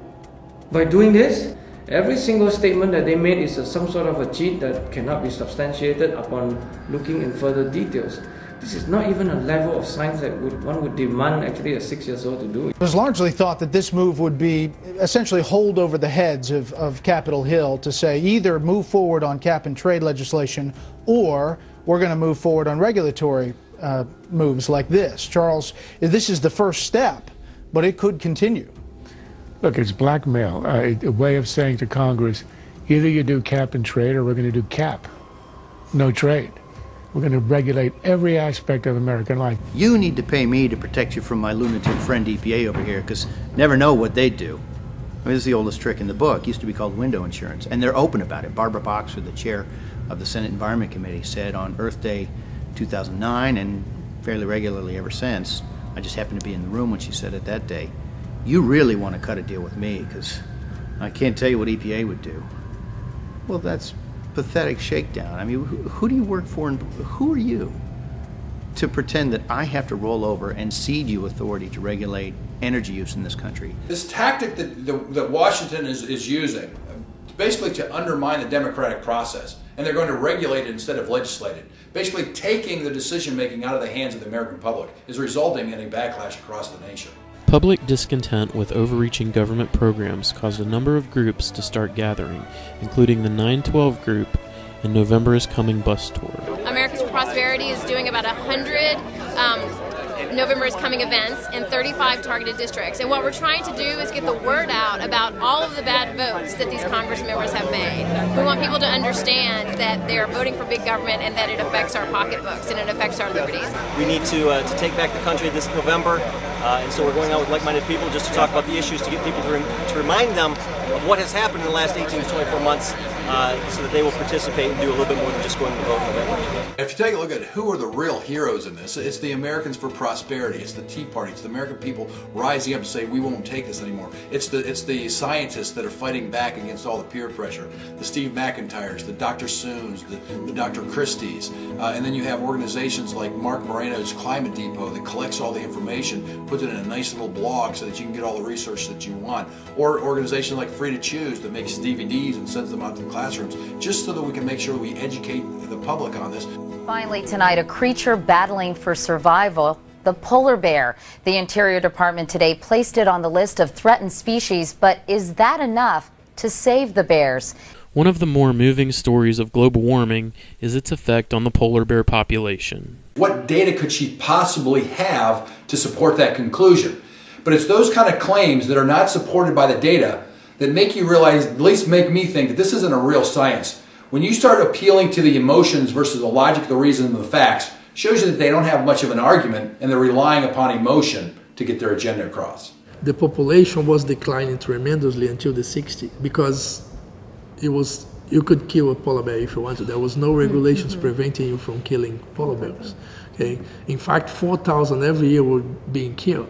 by doing this? Every single statement that they made is some sort of a cheat that cannot be substantiated upon looking in further details. This is not even a level of science that one would demand actually a 6-year-old to do. It was largely thought that this move would be essentially hold over the heads of Capitol Hill to say either move forward on cap and trade legislation or we're going to move forward on regulatory moves like this. Charles, this is the first step, but it could continue. Look, it's blackmail, a way of saying to Congress, either you do cap and trade or we're going to do cap, no trade. We're going to regulate every aspect of American life. You need to pay me to protect you from my lunatic friend EPA over here, because never know what they do. I mean, this is the oldest trick in the book. It used to be called window insurance, and they're open about it. Barbara Boxer, the chair of the Senate Environment Committee, said on Earth Day 2009, and fairly regularly ever since, I just happened to be in the room when she said it that day, you really want to cut a deal with me, because I can't tell you what EPA would do. Well, that's pathetic shakedown. I mean, who do you work for, and who are you to pretend that I have to roll over and cede you authority to regulate energy use in this country? This tactic that Washington is using, basically to undermine the democratic process, and they're going to regulate it instead of legislate it, basically taking the decision-making out of the hands of the American public, is resulting in a backlash across the nation. Public discontent with overreaching government programs caused a number of groups to start gathering, including the 9/12 group and November is Coming bus tour. Americans for Prosperity is doing about 100 November is Coming events in 35 targeted districts. And what we're trying to do is get the word out about all of the bad votes that these Congress members have made. We want people to understand that they're voting for big government and that it affects our pocketbooks and it affects our liberties. We need to take back the country this November, and so we're going out with like-minded people just to talk about the issues, to get people to remind them of what has happened in the last 18 to 24 months so that they will participate and do a little bit more than just going to vote in November. If you take a look at who are the real heroes in this, it's the Americans for Prosperity, it's the Tea Party, it's the American people rising up and saying we won't take this anymore. It's the scientists that are fighting back against all the peer pressure, the Steve McIntyres, the Dr. Soons, the Dr. Christies, and then you have organizations like Mark Moreno's Climate Depot that collects all the information, puts it in a nice little blog so that you can get all the research that you want, or organizations like Free to Choose that makes DVDs and sends them out to the classrooms, just so that we can make sure we educate the public on this. Finally tonight, a creature battling for survival, the polar bear. The Interior Department today placed it on the list of threatened species, but is that enough to save the bears? One of the more moving stories of global warming is its effect on the polar bear population. What data could she possibly have to support that conclusion? But it's those kind of claims that are not supported by the data that make you realize, at least make me think, that this isn't a real science. When you start appealing to the emotions versus the logic, the reason, and the facts, shows you that they don't have much of an argument and they're relying upon emotion to get their agenda across. The population was declining tremendously until the 60s because you could kill a polar bear if you wanted. There was no regulations preventing you from killing polar bears. Okay? In fact, 4,000 every year were being killed.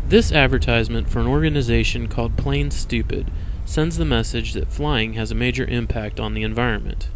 This advertisement for an organization called Plain Stupid sends the message that flying has a major impact on the environment.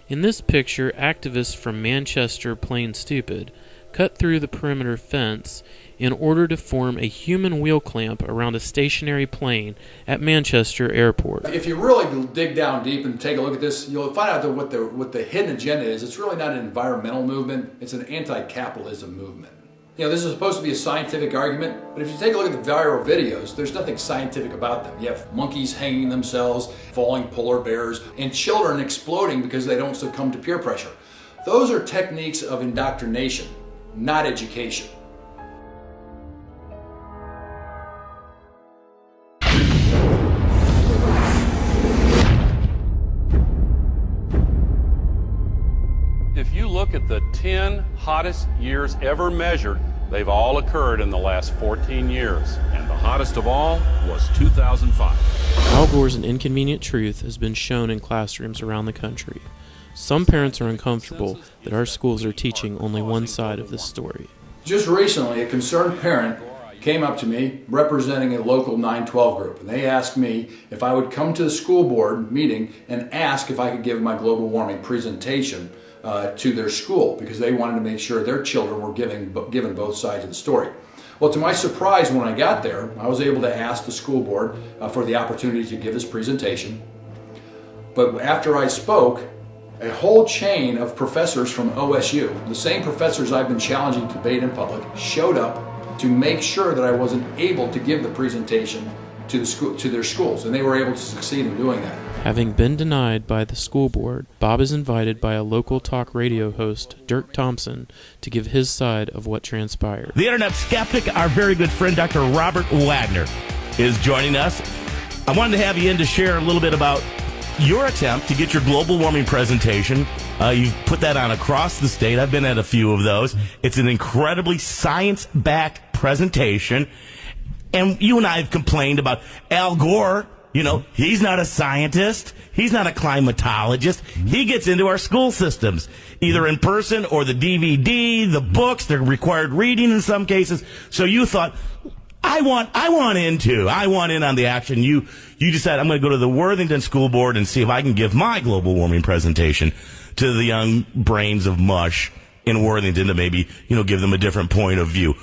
In this picture, activists from Manchester Plain Stupid cut through the perimeter fence in order to form a human wheel clamp around a stationary plane at Manchester Airport. If you really dig down deep and take a look at this, you'll find out that what the hidden agenda is. It's really not an environmental movement, it's an anti-capitalism movement. You know, this is supposed to be a scientific argument, but if you take a look at the viral videos, there's nothing scientific about them. You have monkeys hanging themselves, falling polar bears, and children exploding because they don't succumb to peer pressure. Those are techniques of indoctrination, not education. If you look at the 10 hottest years ever measured, they've all occurred in the last 14 years. And the hottest of all was 2005. Al Gore's An Inconvenient Truth has been shown in classrooms around the country. Some parents are uncomfortable that our schools are teaching only one side of this story. Just recently, a concerned parent came up to me representing a local 912 group, and they asked me if I would come to the school board meeting and ask if I could give my global warming presentation to their school, because they wanted to make sure their children were given both sides of the story. Well, to my surprise, when I got there, I was able to ask the school board for the opportunity to give this presentation. But after I spoke, a whole chain of professors from OSU, the same professors I've been challenging to debate in public, showed up to make sure that I wasn't able to give the presentation to their schools, and they were able to succeed in doing that. Having been denied by the school board, Bob is invited by a local talk radio host, Dirk Thompson, to give his side of what transpired. The internet skeptic, our very good friend Dr. Robert Wagner, is joining us. I wanted to have you in to share a little bit about your attempt to get your global warming presentation. You've put that on across the state. I've been at a few of those. It's an incredibly science-backed presentation. And you and I have complained about Al Gore. You know, he's not a scientist. He's not a climatologist. He gets into our school systems, either in person or the DVD, the books, the required reading in some cases. So you thought, I want in on the action. You decided, I'm going to go to the Worthington School Board and see if I can give my global warming presentation to the young brains of mush in Worthington to maybe, give them a different point of view.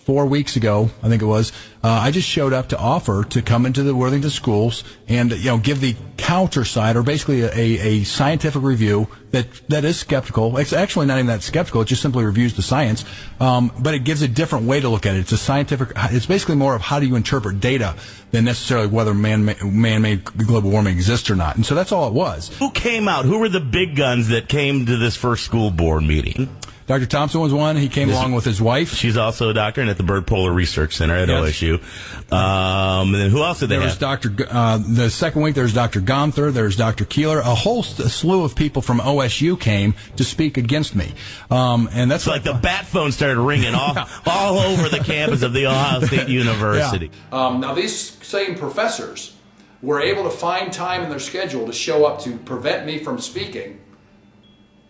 4 weeks ago, I think it was, I just showed up to offer to come into the Worthington schools and, give the counter side, or basically a scientific review that is skeptical. It's actually not even that skeptical. It just simply reviews the science. But it gives a different way to look at it. It's basically more of how do you interpret data than necessarily whether man-made global warming exists or not. And so that's all it was. Who came out? Who were the big guns that came to this first school board meeting? Dr. Thompson was one. He came along with his wife. She's also a doctor and at the Byrd Polar Research Center at OSU. And then who else did they have? The second week, there's Dr. Gonther, there's Dr. Keeler. A whole slew of people from OSU came to speak against me. And that's like the bat phone started ringing all over the campus of the Ohio State University. Yeah. Now, these same professors were able to find time in their schedule to show up to prevent me from speaking.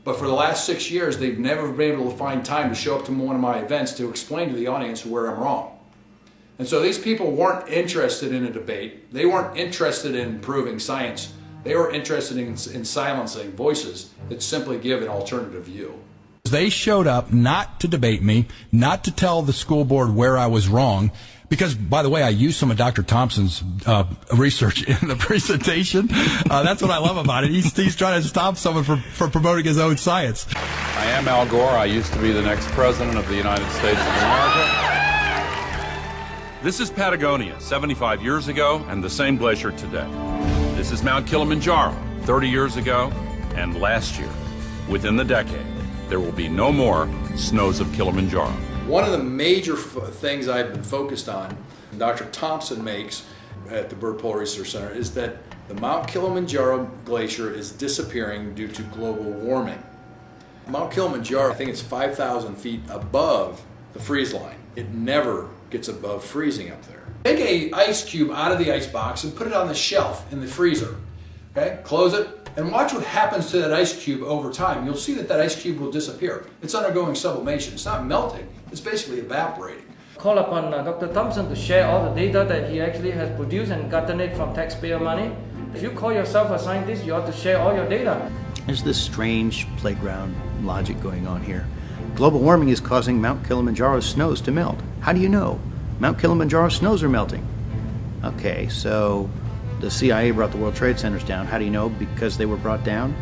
But for the last 6 years, they've never been able to find time to show up to one of my events to explain to the audience where I'm wrong. And so these people weren't interested in a debate. They weren't interested in improving science. They were interested in silencing voices that simply give an alternative view. They showed up not to debate me, not to tell the school board where I was wrong, because, by the way, I used some of Dr. Thompson's research in the presentation. That's what I love about it. He's trying to stop someone from promoting his own science. I am Al Gore. I used to be the next president of the United States of America. This is Patagonia, 75 years ago, and the same glacier today. This is Mount Kilimanjaro, 30 years ago, and last year. Within the decade, there will be no more snows of Kilimanjaro. One of the major things I've been focused on, and Dr. Thompson makes at the Byrd Polar Research Center, is that the Mount Kilimanjaro glacier is disappearing due to global warming. Mount Kilimanjaro, I think it's 5,000 feet above the freeze line. It never gets above freezing up there. Take an ice cube out of the ice box and put it on the shelf in the freezer. Okay, close it, and watch what happens to that ice cube over time. You'll see that ice cube will disappear. It's undergoing sublimation. It's not melting. It's basically evaporating. Call upon Dr. Thompson to share all the data that he actually has produced and gotten it from taxpayer money. If you call yourself a scientist, you ought to share all your data. There's this strange playground logic going on here. Global warming is causing Mount Kilimanjaro's snows to melt. How do you know? Mount Kilimanjaro's snows are melting. Okay, so the CIA brought the World Trade Centers down. How do you know? Because they were brought down?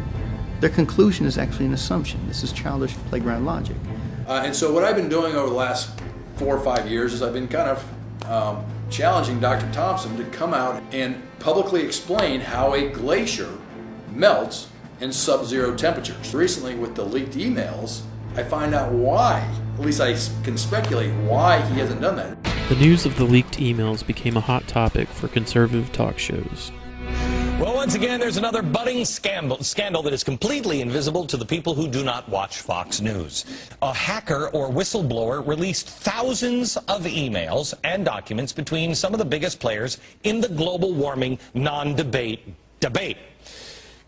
Their conclusion is actually an assumption. This is childish playground logic. And so what I've been doing over the last 4 or 5 years is I've been kind of challenging Dr. Thompson to come out and publicly explain how a glacier melts in sub-zero temperatures. Recently, with the leaked emails, I find out why. At least I can speculate why he hasn't done that. The news of the leaked emails became a hot topic for conservative talk shows. Well, once again, there's another budding scandal that is completely invisible to the people who do not watch Fox News. A hacker or whistleblower released thousands of emails and documents between some of the biggest players in the global warming non-debate debate.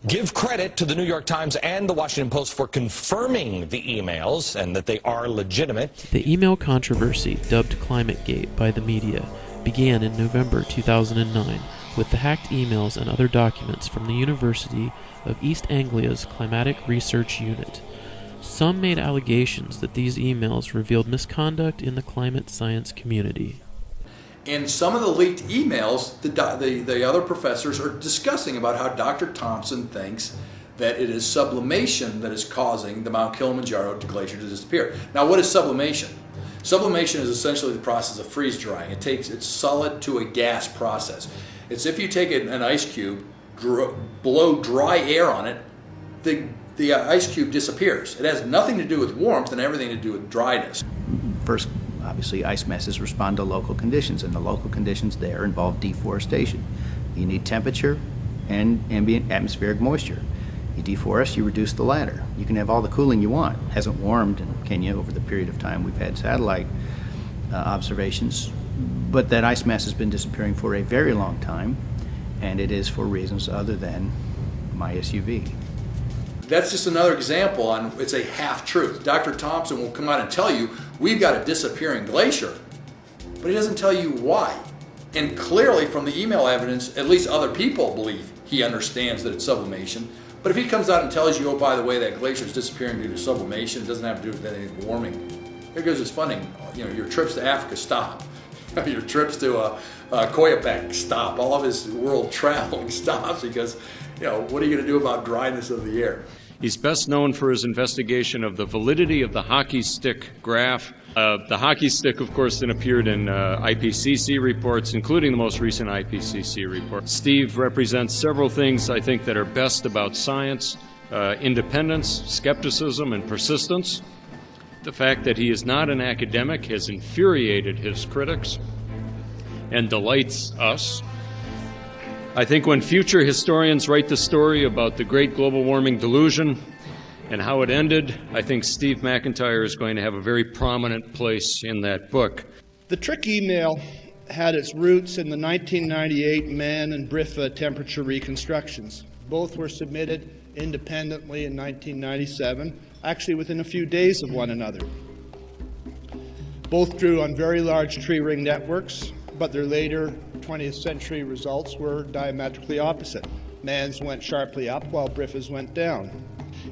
Give credit to the New York Times and the Washington Post for confirming the emails and that they are legitimate. The email controversy, dubbed ClimateGate by the media, began in November 2009 with the hacked emails and other documents from the University of East Anglia's Climatic Research Unit. Some made allegations that these emails revealed misconduct in the climate science community. In some of the leaked emails, the other professors are discussing about how Dr. Thompson thinks that it is sublimation that is causing the Mount Kilimanjaro glacier to disappear. Now, what is sublimation? Sublimation is essentially the process of freeze drying. It's solid to a gas process. It's if you take an ice cube, blow dry air on it, the ice cube disappears. It has nothing to do with warmth and everything to do with dryness. First, obviously, ice masses respond to local conditions, and the local conditions there involve deforestation. You need temperature and ambient atmospheric moisture. You deforest, you reduce the latter. You can have all the cooling you want. It hasn't warmed in Kenya over the period of time we've had satellite observations, but that ice mass has been disappearing for a very long time, and it is for reasons other than my SUV. That's just another example on it's a half-truth. Dr. Thompson will come out and tell you, we've got a disappearing glacier, but he doesn't tell you why. And clearly from the email evidence, at least other people believe he understands that it's sublimation. But if he comes out and tells you, oh, by the way, that glacier is disappearing due to sublimation, it doesn't have to do with any warming. Here goes his funding. Your trips to Africa stop. Your trips to Coyapec stop. All of his world traveling stops because, what are you going to do about dryness of the air? He's best known for his investigation of the validity of the hockey stick graph. The hockey stick, of course, then appeared in IPCC reports, including the most recent IPCC report. Steve represents several things, I think, that are best about science: independence, skepticism, and persistence. The fact that he is not an academic has infuriated his critics and delights us. I think when future historians write the story about the great global warming delusion and how it ended, I think Steve McIntyre is going to have a very prominent place in that book. The trick email had its roots in the 1998 Mann and Briffa temperature reconstructions. Both were submitted independently in 1997, actually within a few days of one another. Both drew on very large tree ring networks, but their later 20th century results were diametrically opposite. Mann's went sharply up while Briffa's went down.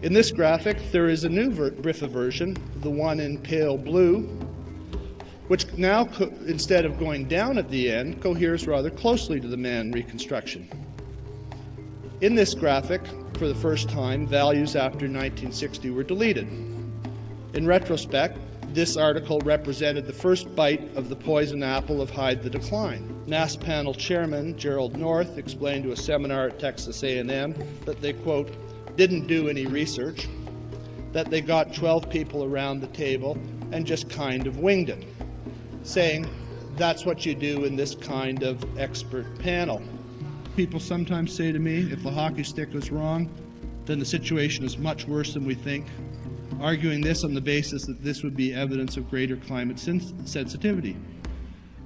In this graphic, there is a new Briffa version, the one in pale blue, which now, instead of going down at the end, coheres rather closely to the Mann reconstruction. In this graphic, for the first time, values after 1960 were deleted. In retrospect, this article represented the first bite of the poison apple of Hide the Decline. NAS panel chairman Gerald North explained to a seminar at Texas A&M that they, quote, didn't do any research, that they got 12 people around the table and just kind of winged it, saying that's what you do in this kind of expert panel. People sometimes say to me, if the hockey stick was wrong, then the situation is much worse than we think, arguing this on the basis that this would be evidence of greater climate sensitivity.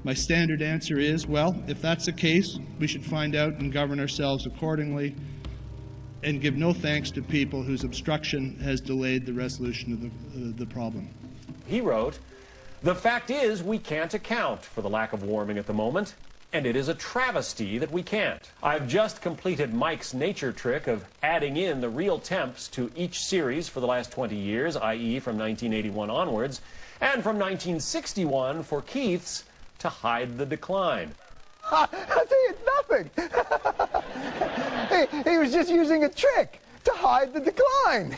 My standard answer is, well, if that's the case, we should find out and govern ourselves accordingly and give no thanks to people whose obstruction has delayed the resolution of the problem. He wrote, the fact is we can't account for the lack of warming at the moment. and it is a travesty that we can't. I've just completed Mike's nature trick of adding in the real temps to each series for the last 20 years, i.e. from 1981 onwards, and from 1961 for Keith's to hide the decline. I see, it's nothing. he was just using a trick to hide the decline.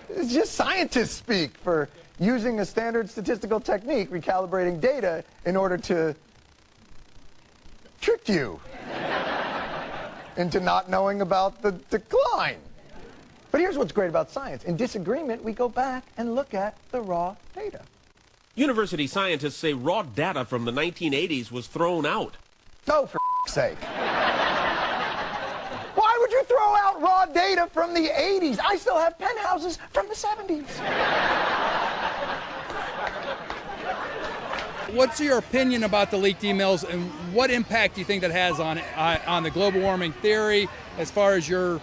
It's just scientists speak for using a standard statistical technique, recalibrating data in order to trick you into not knowing about the decline. But here's what's great about science. In disagreement, we go back and look at the raw data. University scientists say raw data from the 1980s was thrown out. Oh, for sake. Why would you throw out raw data from the 80s? I still have penthouses from the 70s. What's your opinion about the leaked emails, and what impact do you think that has on the global warming theory as far as your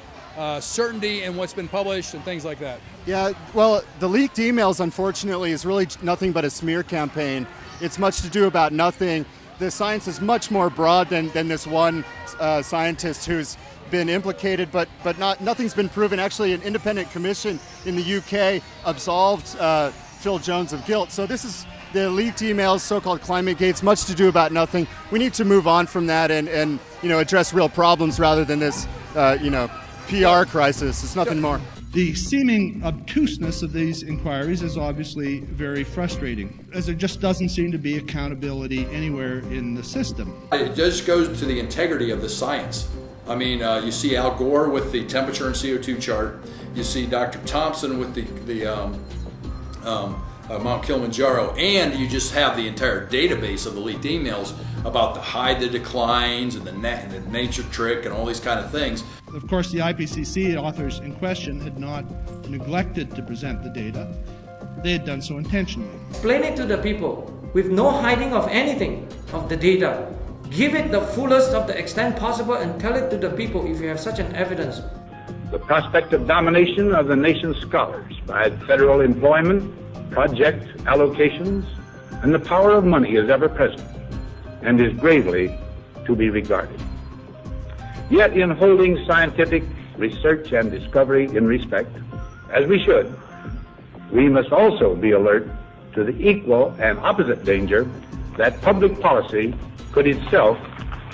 certainty in what's been published and things like that? Yeah, well, the leaked emails, unfortunately, is really nothing but a smear campaign. It's much to do about nothing. The science is much more broad than this one scientist who's been implicated, but nothing's been proven. Actually, an independent commission in the UK absolved Phil Jones of guilt. So this is the leaked emails, so-called climate gates, much to do about nothing. We need to move on from that and address real problems rather than this PR crisis. It's nothing more. The seeming obtuseness of these inquiries is obviously very frustrating, as there just doesn't seem to be accountability anywhere in the system. It just goes to the integrity of the science. I mean, you see Al Gore with the temperature and CO2 chart. You see Dr. Thompson with the Mount Kilimanjaro, and you just have the entire database of the leaked emails about the hide the declines and the nature trick and all these kind of things. Of course, the IPCC authors in question had not neglected to present the data. They had done so intentionally. Explain it to the people with no hiding of anything of the data. Give it the fullest of the extent possible and tell it to the people if you have such an evidence. The prospect of domination of the nation's scholars by federal employment, project allocations, and the power of money is ever present and is gravely to be regarded. Yet in holding scientific research and discovery in respect, as we should, we must also be alert to the equal and opposite danger that public policy could itself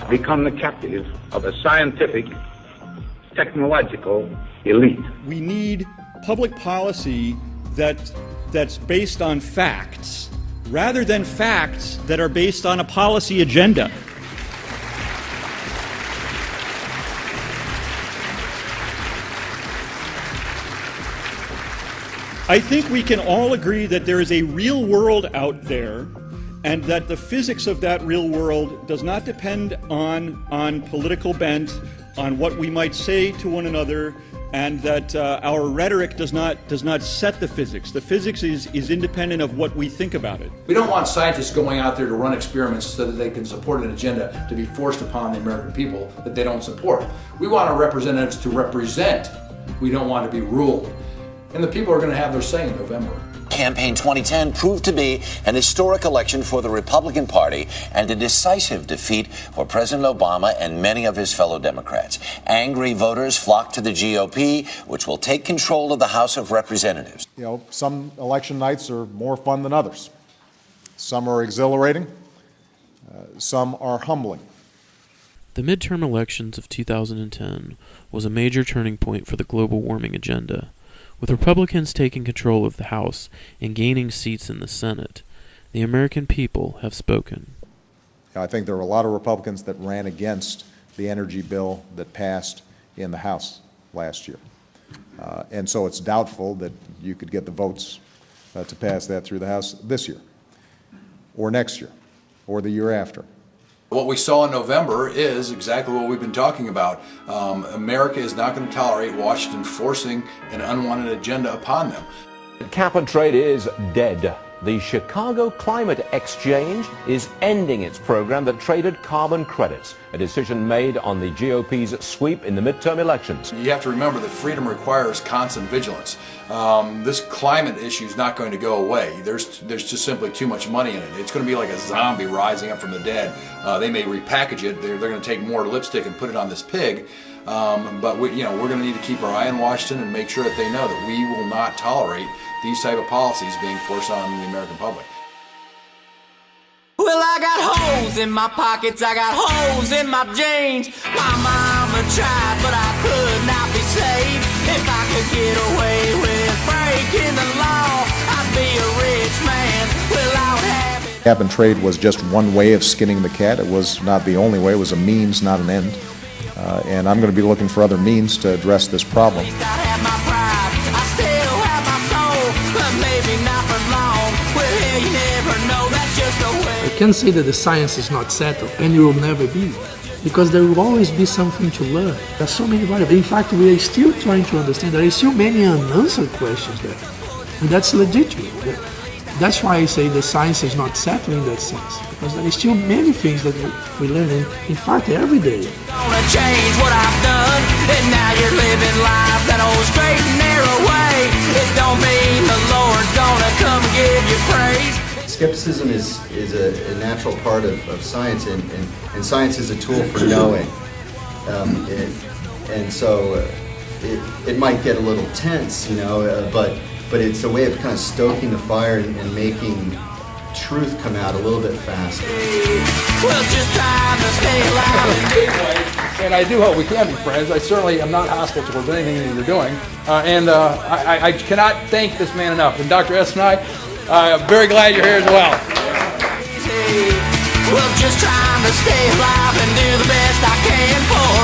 become the captive of a scientific, technological elite. We need public policy that's based on facts, rather than facts that are based on a policy agenda. I think we can all agree that there is a real world out there, and that the physics of that real world does not depend on political bent, on what we might say to one another, and that our rhetoric does not set the physics. The physics is independent of what we think about it. We don't want scientists going out there to run experiments so that they can support an agenda to be forced upon the American people that they don't support. We want our representatives to represent. We don't want to be ruled. And the people are going to have their say in November. Campaign 2010 proved to be an historic election for the Republican Party and a decisive defeat for President Obama and many of his fellow Democrats. Angry voters flocked to the GOP, which will take control of the House of Representatives. You know, some election nights are more fun than others. Some are exhilarating. Some are humbling. The midterm elections of 2010 was a major turning point for the global warming agenda. With Republicans taking control of the House and gaining seats in the Senate, the American people have spoken. I think there were a lot of Republicans that ran against the energy bill that passed in the House last year. And so it's doubtful that you could get the votes to pass that through the House this year, or next year, or the year after. What we saw in November is exactly what we've been talking about. America is not going to tolerate Washington forcing an unwanted agenda upon them. Cap and trade is dead. The Chicago Climate Exchange is ending its program that traded carbon credits, a decision made on the GOP's sweep in the midterm elections. You have to remember that freedom requires constant vigilance. This climate issue is not going to go away. There's just simply too much money in it. It's going to be like a zombie rising up from the dead. They may repackage it. They're going to take more lipstick and put it on this pig. But we're going to need to keep our eye on Washington and make sure that they know that we will not tolerate these type of policies being forced on the American public. Well, I got holes in my pockets, I got holes in my jeans. My mama tried, but I could not be saved. If I could get away with breaking the law, I'd be a rich man. Well, I would have it. Cap and trade was just one way of skinning the cat. It was not the only way. It was a means, not an end. And I'm going to be looking for other means to address this problem. I have my pride, I still have my soul, but maybe not for long. Well, hell, you never know, that's just the way. I can say that the science is not settled, and it will never be, because there will always be something to learn. There are so many variables. In fact, we are still trying to understand. There are still many unanswered questions there, and that's legitimate. That's why I say the science is not settled in that sense, because there are still many things that we learn, in fact, every day. Gonna change what I've done, and now you're living life that old straight and narrow way. It don't mean the Lord's gonna come and give you praise. Skepticism is a natural part of science, and science is a tool for knowing. And so it might get a little tense, but it's a way of kind of stoking the fire and making truth come out a little bit faster. Well, just trying to stay alive. And I do hope we can be friends. I certainly am not hostile towards anything that you're doing. I cannot thank this man enough. And Dr. S. and I, I'm very glad you're here as well. Well, just trying to stay alive and do the best I can for